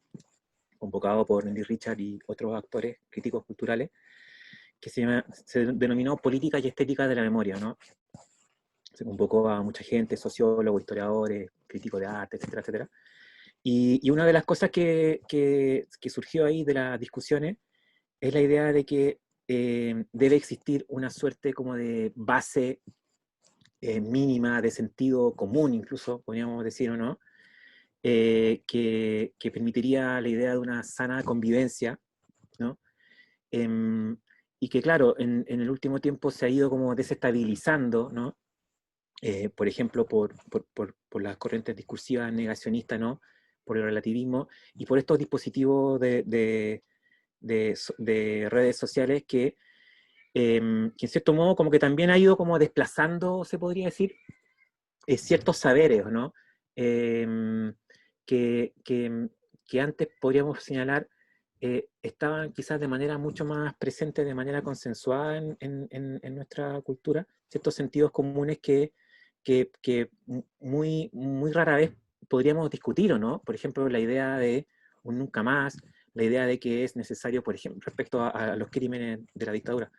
convocado por Andy Richard y otros actores críticos culturales, que se denominó Política y Estética de la Memoria, ¿no? Se convocó a mucha gente, sociólogos, historiadores, críticos de arte, etcétera, etcétera. Y una de las cosas que surgió ahí de las discusiones es la idea de que debe existir una suerte como de base mínima de sentido común, incluso, podríamos decir o no, que permitiría la idea de una sana convivencia, ¿no? Em, y que, claro, en el último tiempo se ha ido como desestabilizando, ¿no? Por ejemplo, por las corrientes discursivas negacionistas, ¿no? Por el relativismo y por estos dispositivos de redes sociales que en cierto modo como que también ha ido como desplazando, se podría decir, ciertos saberes, ¿no? Em, que, que, que antes podríamos señalar estaban quizás de manera mucho más presente, de manera consensuada en nuestra cultura, ciertos sentidos comunes que muy rara vez podríamos discutir, ¿o no? Por ejemplo, la idea de un nunca más, la idea de que es necesario, por ejemplo, respecto a los crímenes de la dictadura,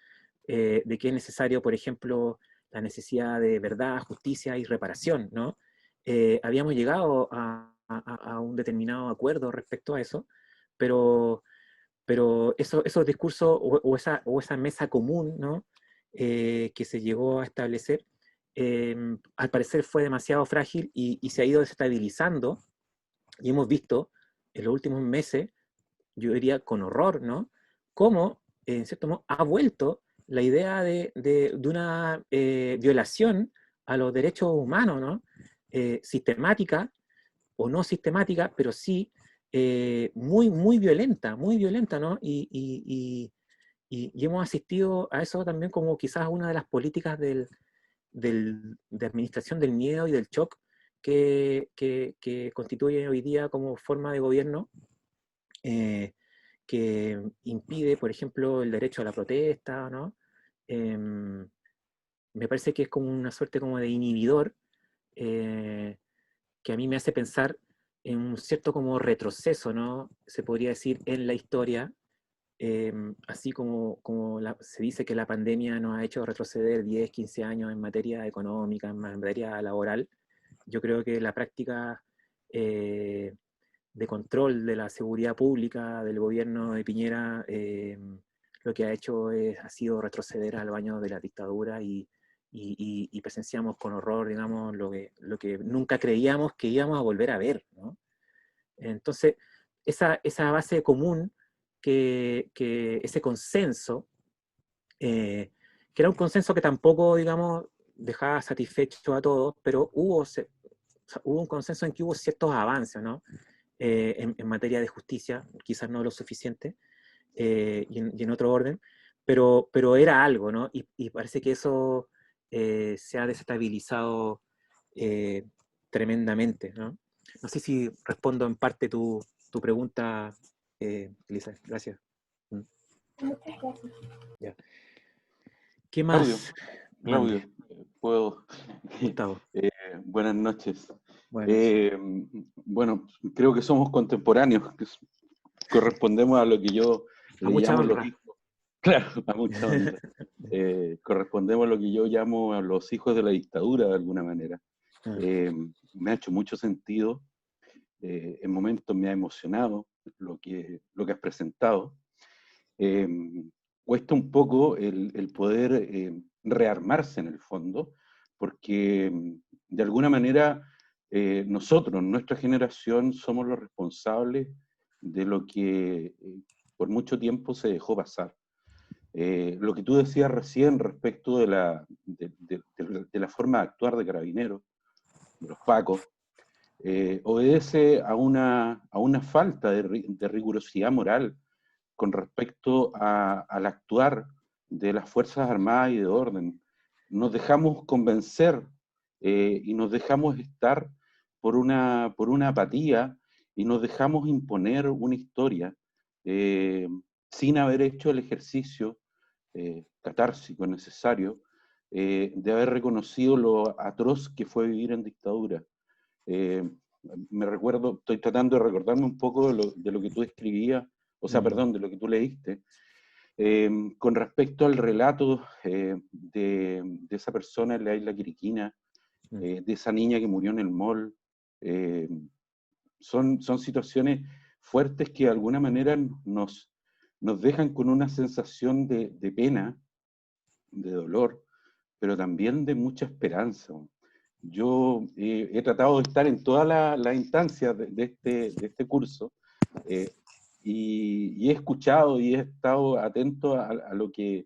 de que es necesario, por ejemplo, la necesidad de verdad, justicia y reparación, ¿no? Habíamos llegado a un determinado acuerdo respecto a eso, pero, pero esos discursos o esa mesa común, ¿no? Que se llegó a establecer, al parecer fue demasiado frágil y se ha ido desestabilizando, y hemos visto en los últimos meses, yo diría con horror, ¿no? Cómo, en cierto modo, ha vuelto la idea de una violación a los derechos humanos, ¿no? Sistemática o no sistemática, pero sí muy violenta, ¿no? Y hemos asistido a eso también como quizás una de las políticas de administración del miedo y del shock que constituye hoy día como forma de gobierno, eh, que impide, por ejemplo, el derecho a la protesta, ¿no? Em, Me parece que es como una suerte como de inhibidor eh, que a mí me hace pensar en un cierto como retroceso, ¿no? Se podría decir en la historia, así como se dice que la pandemia nos ha hecho retroceder 10, 15 años en materia económica, en materia laboral. Yo creo que la práctica de control de la seguridad pública del gobierno de Piñera lo que ha hecho ha sido retroceder al baño de la dictadura y presenciamos con horror, digamos, lo que nunca creíamos que íbamos a volver a ver, ¿no? Entonces, esa base común, ese consenso, que era un consenso que tampoco, digamos, dejaba satisfecho a todos, pero hubo un consenso en que hubo ciertos avances, ¿no? En materia de justicia, quizás no lo suficiente, y en otro orden, pero era algo, ¿no? Y parece que eso se ha desestabilizado eh, tremendamente, ¿no? No sé si respondo en parte tu pregunta, Elisa. Gracias. Muchas gracias. Ya. ¿Qué Claudio, más? Claudio, Mande, puedo. Gustavo. Buenas noches. Bueno, Bueno, creo que somos contemporáneos, correspondemos a lo que yo a le mucha llamo los honra. hijos. Claro, a mucha honra. Correspondemos a lo que yo llamo a los hijos de la dictadura, de alguna manera. Eh, Me ha hecho mucho sentido, en momentos me ha emocionado lo que has presentado. Eh, Cuesta un poco el poder rearmarse en el fondo, porque de alguna manera nosotros, nuestra generación, somos los responsables de lo que por mucho tiempo se dejó pasar. Lo que tú decías recién respecto de la forma de actuar de Carabineros, de los pacos, obedece a una falta de rigurosidad moral con respecto al actuar de las Fuerzas Armadas y de orden. Nos dejamos convencer y nos dejamos estar por una apatía y nos dejamos imponer una historia. sin haber hecho el ejercicio catársico necesario de haber reconocido lo atroz que fue vivir en dictadura. Me recuerdo, estoy tratando de recordarme un poco de lo que tú escribías, o sea, perdón, de lo que tú leíste, con respecto al relato de esa persona en la isla Quiriquina, de esa niña que murió en el mall. Son situaciones fuertes que de alguna manera nos dejan con una sensación de pena, de dolor, pero también de mucha esperanza. Yo he tratado de estar en todas las instancias de este curso, y he escuchado y he estado atento a lo que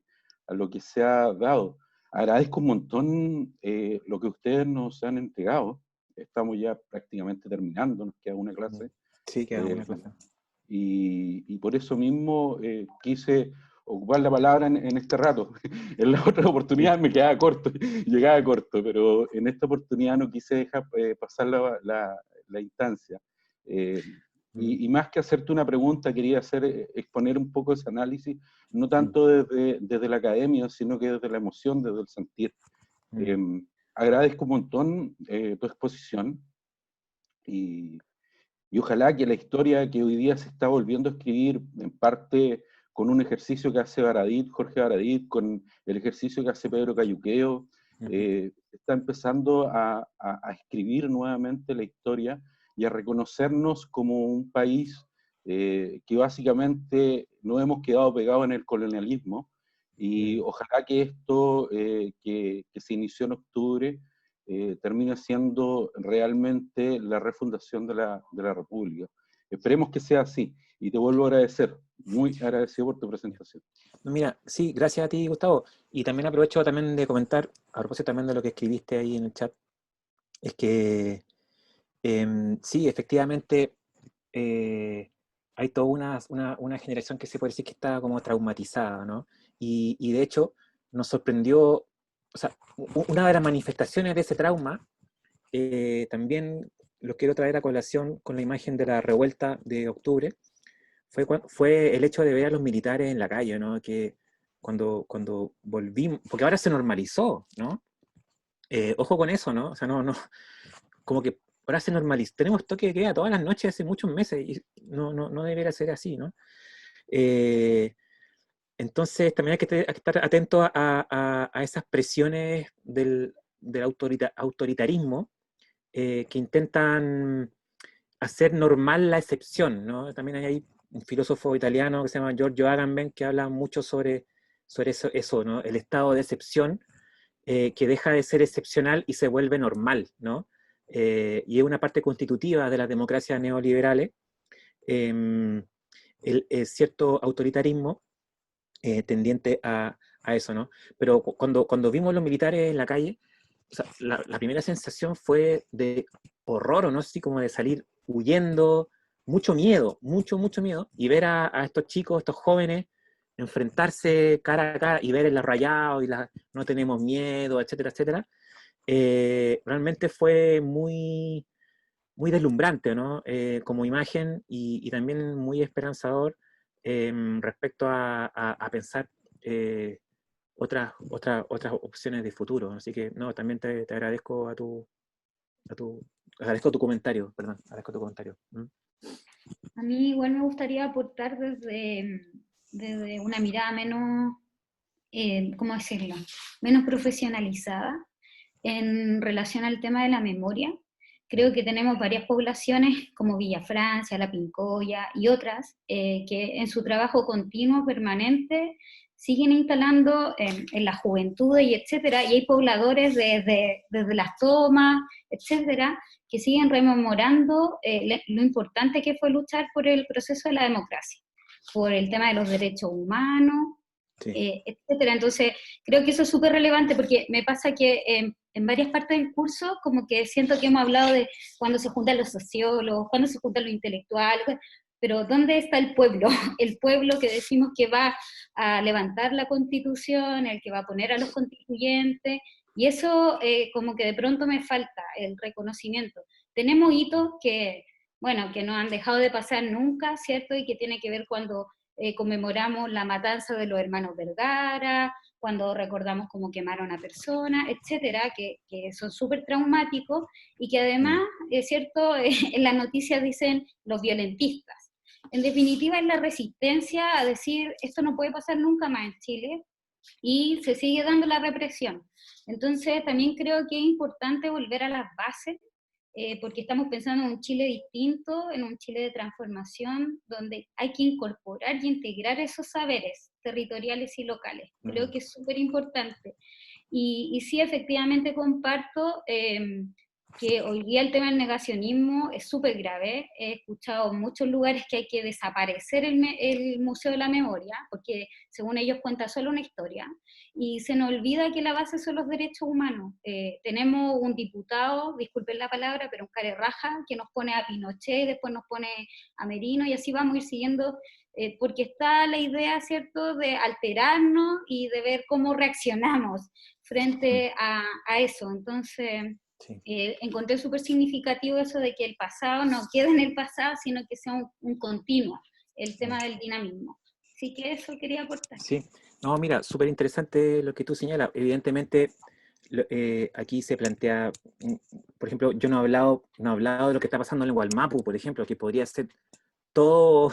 se ha dado. Agradezco un montón lo que ustedes nos han entregado. Estamos ya prácticamente terminando, nos queda una clase. Sí, queda una clase. Y por eso mismo quise ocupar la palabra en este rato. En la otra oportunidad me quedaba corto, llegaba corto, pero en esta oportunidad no quise dejar pasar la instancia. Y más que hacerte una pregunta, quería exponer un poco ese análisis, no tanto desde la academia, sino que desde la emoción, desde el sentir. Agradezco un montón tu exposición, y ojalá que la historia que hoy día se está volviendo a escribir, en parte con un ejercicio que hace Jorge Baradit, con el ejercicio que hace Pedro Cayuqueo, está empezando a escribir nuevamente la historia y a reconocernos como un país que básicamente no hemos quedado pegados en el colonialismo, y ojalá que esto que se inició en octubre termina siendo realmente la refundación de la República. Esperemos que sea así, y te vuelvo a agradecer, muy agradecido por tu presentación. Mira, sí, gracias a ti, Gustavo. Y también aprovecho también de comentar, a propósito también de lo que escribiste ahí en el chat, es que sí, efectivamente hay toda una generación que se puede decir que está como traumatizada, ¿no? Y de hecho nos sorprendió, o sea, una de las manifestaciones de ese trauma, también lo quiero traer a colación con la imagen de la revuelta de octubre, fue el hecho de ver a los militares en la calle, ¿no? Que cuando volvimos, porque ahora se normalizó, ¿no? Ojo con eso, ¿no? O sea, no, como que ahora se normalizó. Tenemos toque de queda todas las noches hace muchos meses y no debería ser así, ¿no? Entonces también hay que estar atento a esas presiones del autoritarismo que intentan hacer normal la excepción, ¿no? También hay un filósofo italiano que se llama Giorgio Agamben que habla mucho sobre eso, ¿no? El estado de excepción que deja de ser excepcional y se vuelve normal, ¿no? Y es una parte constitutiva de las democracias neoliberales, el cierto autoritarismo tendiente a eso, ¿no? Pero cuando vimos los militares en la calle, o sea, la primera sensación fue de horror, ¿no? Así como de salir huyendo, mucho miedo, mucho miedo, y ver a estos chicos, estos jóvenes, enfrentarse cara a cara y ver el arrayado y no tenemos miedo, etcétera, etcétera, realmente fue muy deslumbrante, ¿no? Como imagen y también muy esperanzador respecto a pensar otras opciones de futuro. Así que, no, también te agradezco agradezco tu comentario, perdón, agradezco tu comentario. A mí igual me gustaría aportar desde una mirada menos, ¿cómo decirlo?, menos profesionalizada en relación al tema de la memoria. Creo que tenemos varias poblaciones como Villa Francia, La Pincoya y otras que en su trabajo continuo, permanente, siguen instalando en la juventud y etcétera, y hay pobladores desde las tomas, etcétera, que siguen rememorando lo importante que fue luchar por el proceso de la democracia, por el tema de los derechos humanos, sí, etcétera. Entonces, creo que eso es súper relevante porque me pasa que en varias partes del curso como que siento que hemos hablado de cuando se juntan los sociólogos, cuando se juntan los intelectuales, pero ¿dónde está el pueblo? El pueblo que decimos que va a levantar la Constitución, el que va a poner a los constituyentes, y eso como que de pronto me falta, el reconocimiento. Tenemos hitos que, bueno, que no han dejado de pasar nunca, ¿cierto? Y que tiene que ver cuando conmemoramos la matanza de los hermanos Vergara, cuando recordamos cómo quemaron a personas, etcétera, que son súper traumáticos y que además, es cierto, en las noticias dicen los violentistas. En definitiva, es la resistencia a decir esto no puede pasar nunca más en Chile y se sigue dando la represión. Entonces, también creo que es importante volver a las bases, porque estamos pensando en un Chile distinto, en un Chile de transformación, donde hay que incorporar y integrar esos saberes territoriales y locales. Creo que es súper importante. Y sí, efectivamente comparto que hoy día el tema del negacionismo es súper grave. He escuchado en muchos lugares que hay que desaparecer el Museo de la Memoria, porque según ellos cuenta solo una historia, y se nos olvida que la base son los derechos humanos. Tenemos un diputado, disculpen la palabra, pero un carerraja, que nos pone a Pinochet, después nos pone a Merino, y así vamos a ir siguiendo, porque está la idea, ¿cierto?, de alterarnos y de ver cómo reaccionamos frente a eso. Entonces, Sí. encontré súper significativo eso de que el pasado no quede en el pasado, sino que sea un continuo, el tema del dinamismo. Así que eso quería aportar. Sí, no, mira, súper interesante lo que tú señalas. Evidentemente, aquí se plantea, por ejemplo, yo no he hablado de lo que está pasando en el Gualmapu, por ejemplo, que podría ser todo,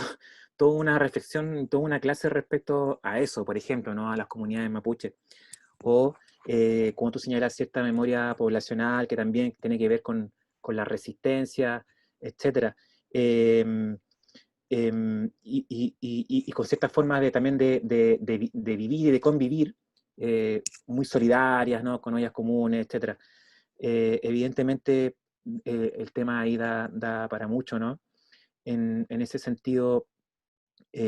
toda una reflexión, toda una clase respecto a eso, por ejemplo, ¿no? A las comunidades mapuche. O, como tú señalas, cierta memoria poblacional que también tiene que ver con la resistencia, etcétera. Y con ciertas formas también de vivir y de convivir, muy solidarias, ¿no? Con ollas comunes, etcétera. Evidentemente, el tema ahí da para mucho, ¿no? En ese sentido,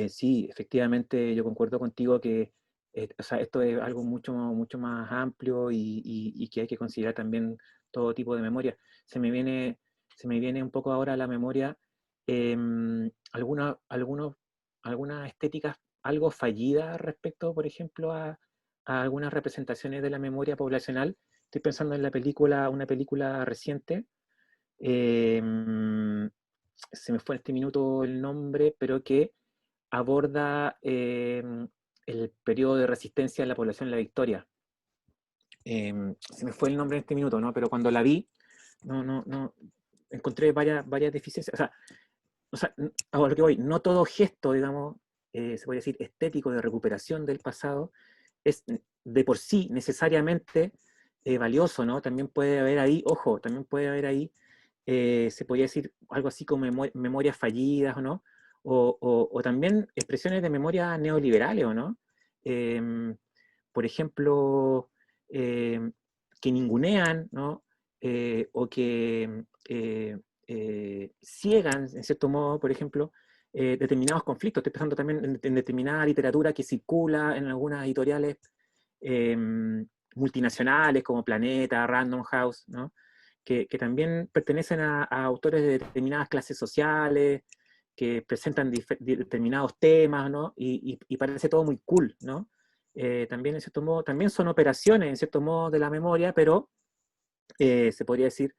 sí, efectivamente, yo concuerdo contigo que o sea, esto es algo mucho más amplio y que hay que considerar también todo tipo de memoria. Se me viene un poco ahora a la memoria algunas estéticas algo fallidas respecto, por ejemplo, a algunas representaciones de la memoria poblacional. Estoy pensando en una película reciente, se me fue en este minuto el nombre, pero que aborda el periodo de resistencia de la población de la Victoria. Se me fue el nombre en este minuto, ¿no? Pero cuando la vi, no encontré varias deficiencias. O sea, a lo que voy, no todo gesto, digamos, se puede decir estético de recuperación del pasado, es de por sí necesariamente valioso, ¿no? También puede haber ahí, ojo, también puede haber ahí, se podría decir algo así como memorias fallidas, ¿o no? O también expresiones de memoria neoliberales, ¿o no? Por ejemplo, que ningunean, ¿no? O que ciegan, en cierto modo, por ejemplo, determinados conflictos. Estoy pensando también en determinada literatura que circula en algunas editoriales multinacionales como Planeta, Random House, ¿no? Que también pertenecen a autores de determinadas clases sociales, que presentan determinados temas, ¿no? Y parece todo muy cool, ¿no? También, en cierto modo, también son operaciones, en cierto modo, de la memoria, pero se podría decir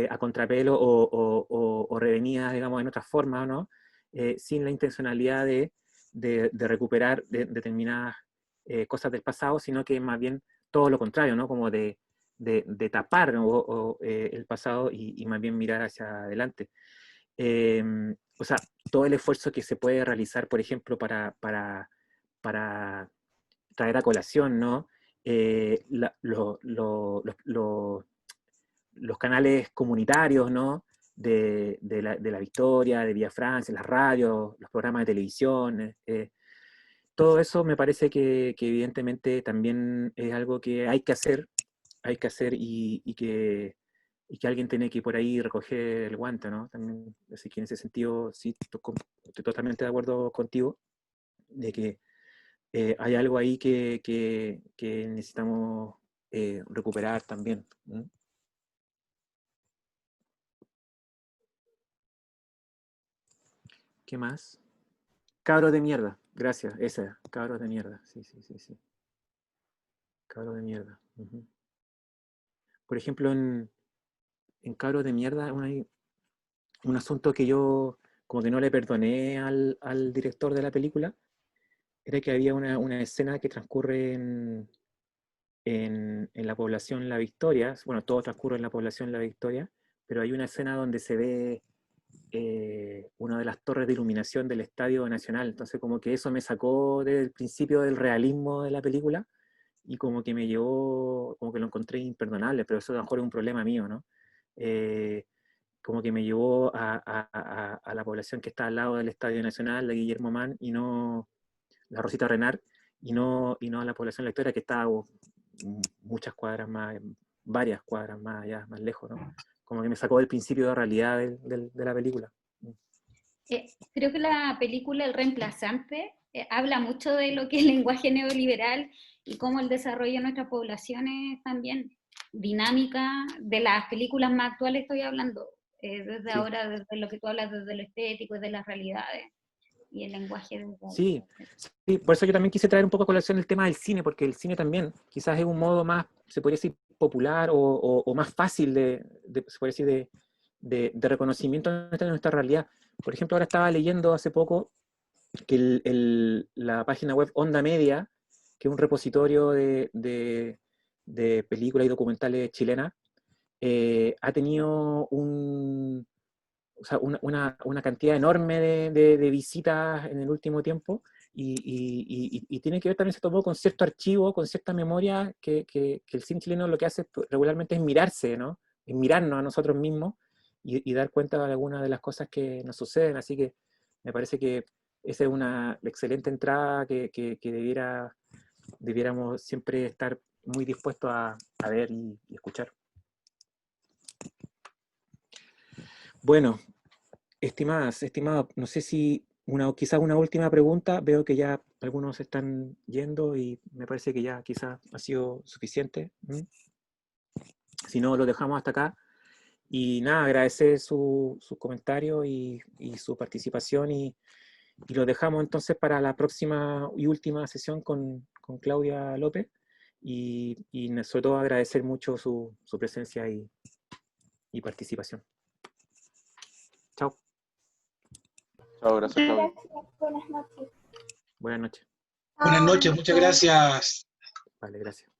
a contrapelo o revenidas, digamos, en otras formas, ¿no? Sin la intencionalidad de recuperar determinadas cosas del pasado, sino que más bien todo lo contrario, ¿no? Como de tapar, ¿no? El pasado y más bien mirar hacia adelante. O sea, todo el esfuerzo que se puede realizar, por ejemplo, para traer a colación, ¿no? Los canales comunitarios, ¿no? De la Victoria, de Vía Francia, las radios, los programas de televisión. Todo eso me parece que evidentemente también es algo que hay que hacer y que alguien tiene que por ahí recoger el guante, ¿no? También, así que en ese sentido sí estoy totalmente de acuerdo contigo de que hay algo ahí que necesitamos recuperar también. ¿Mm? ¿Qué más? Cabros de mierda, gracias, esa, cabros de mierda, sí. Cabros de mierda. Uh-huh. Por ejemplo, en cabros de mierda hay un asunto que yo como que no le perdoné al director de la película, era que había una escena que transcurre en la población La Victoria. Bueno, todo transcurre en la población La Victoria, pero hay una escena donde se ve una de las torres de iluminación del Estadio Nacional. Entonces como que eso me sacó del principio del realismo de la película y como que me llevó, como que lo encontré imperdonable, pero eso a lo mejor es un problema mío, ¿no? Como que me llevó a la población que está al lado del Estadio Nacional, de Guillermo Mann, y no la Rosita Renard, y no a la población de la Victoria, que está muchas cuadras más, varias cuadras más allá, más lejos, ¿no? Como que me sacó del principio de realidad de la película. Creo que la película El Reemplazante habla mucho de lo que es el lenguaje neoliberal y cómo el desarrollo de nuestras poblaciones también dinámica de las películas más actuales estoy hablando, desde Sí. ahora, desde lo que tú hablas, desde lo estético y de las realidades y el lenguaje. Sí, sí, por eso yo también quise traer un poco a colación el tema del cine, porque el cine también quizás es un modo más, se podría decir, popular o más fácil se podría decir, de reconocimiento de nuestra realidad. Por ejemplo, ahora estaba leyendo hace poco que la página web Onda Media, que es un repositorio de películas y documentales chilenas, ha tenido o sea, una cantidad enorme de visitas en el último tiempo y tiene que ver también, se tomó con cierto archivo, con cierta memoria que el cine chileno lo que hace regularmente es mirarse, ¿no? Es mirarnos a nosotros mismos y dar cuenta de algunas de las cosas que nos suceden. Así que me parece que esa es una excelente entrada que debiéramos siempre estar muy dispuestos a ver y escuchar. Bueno, estimadas, estimados, no sé si quizás una última pregunta. Veo que ya algunos están yendo y me parece que ya quizás ha sido suficiente. Si no, lo dejamos hasta acá. Y nada, agradecer su comentario y su participación y lo dejamos entonces para la próxima y última sesión con Claudia López y sobre todo agradecer mucho su presencia y participación. Chao. Chao, gracias, Claudia. Gracias, buenas noches. Buenas noches. Buenas noches, muchas gracias. Vale, gracias.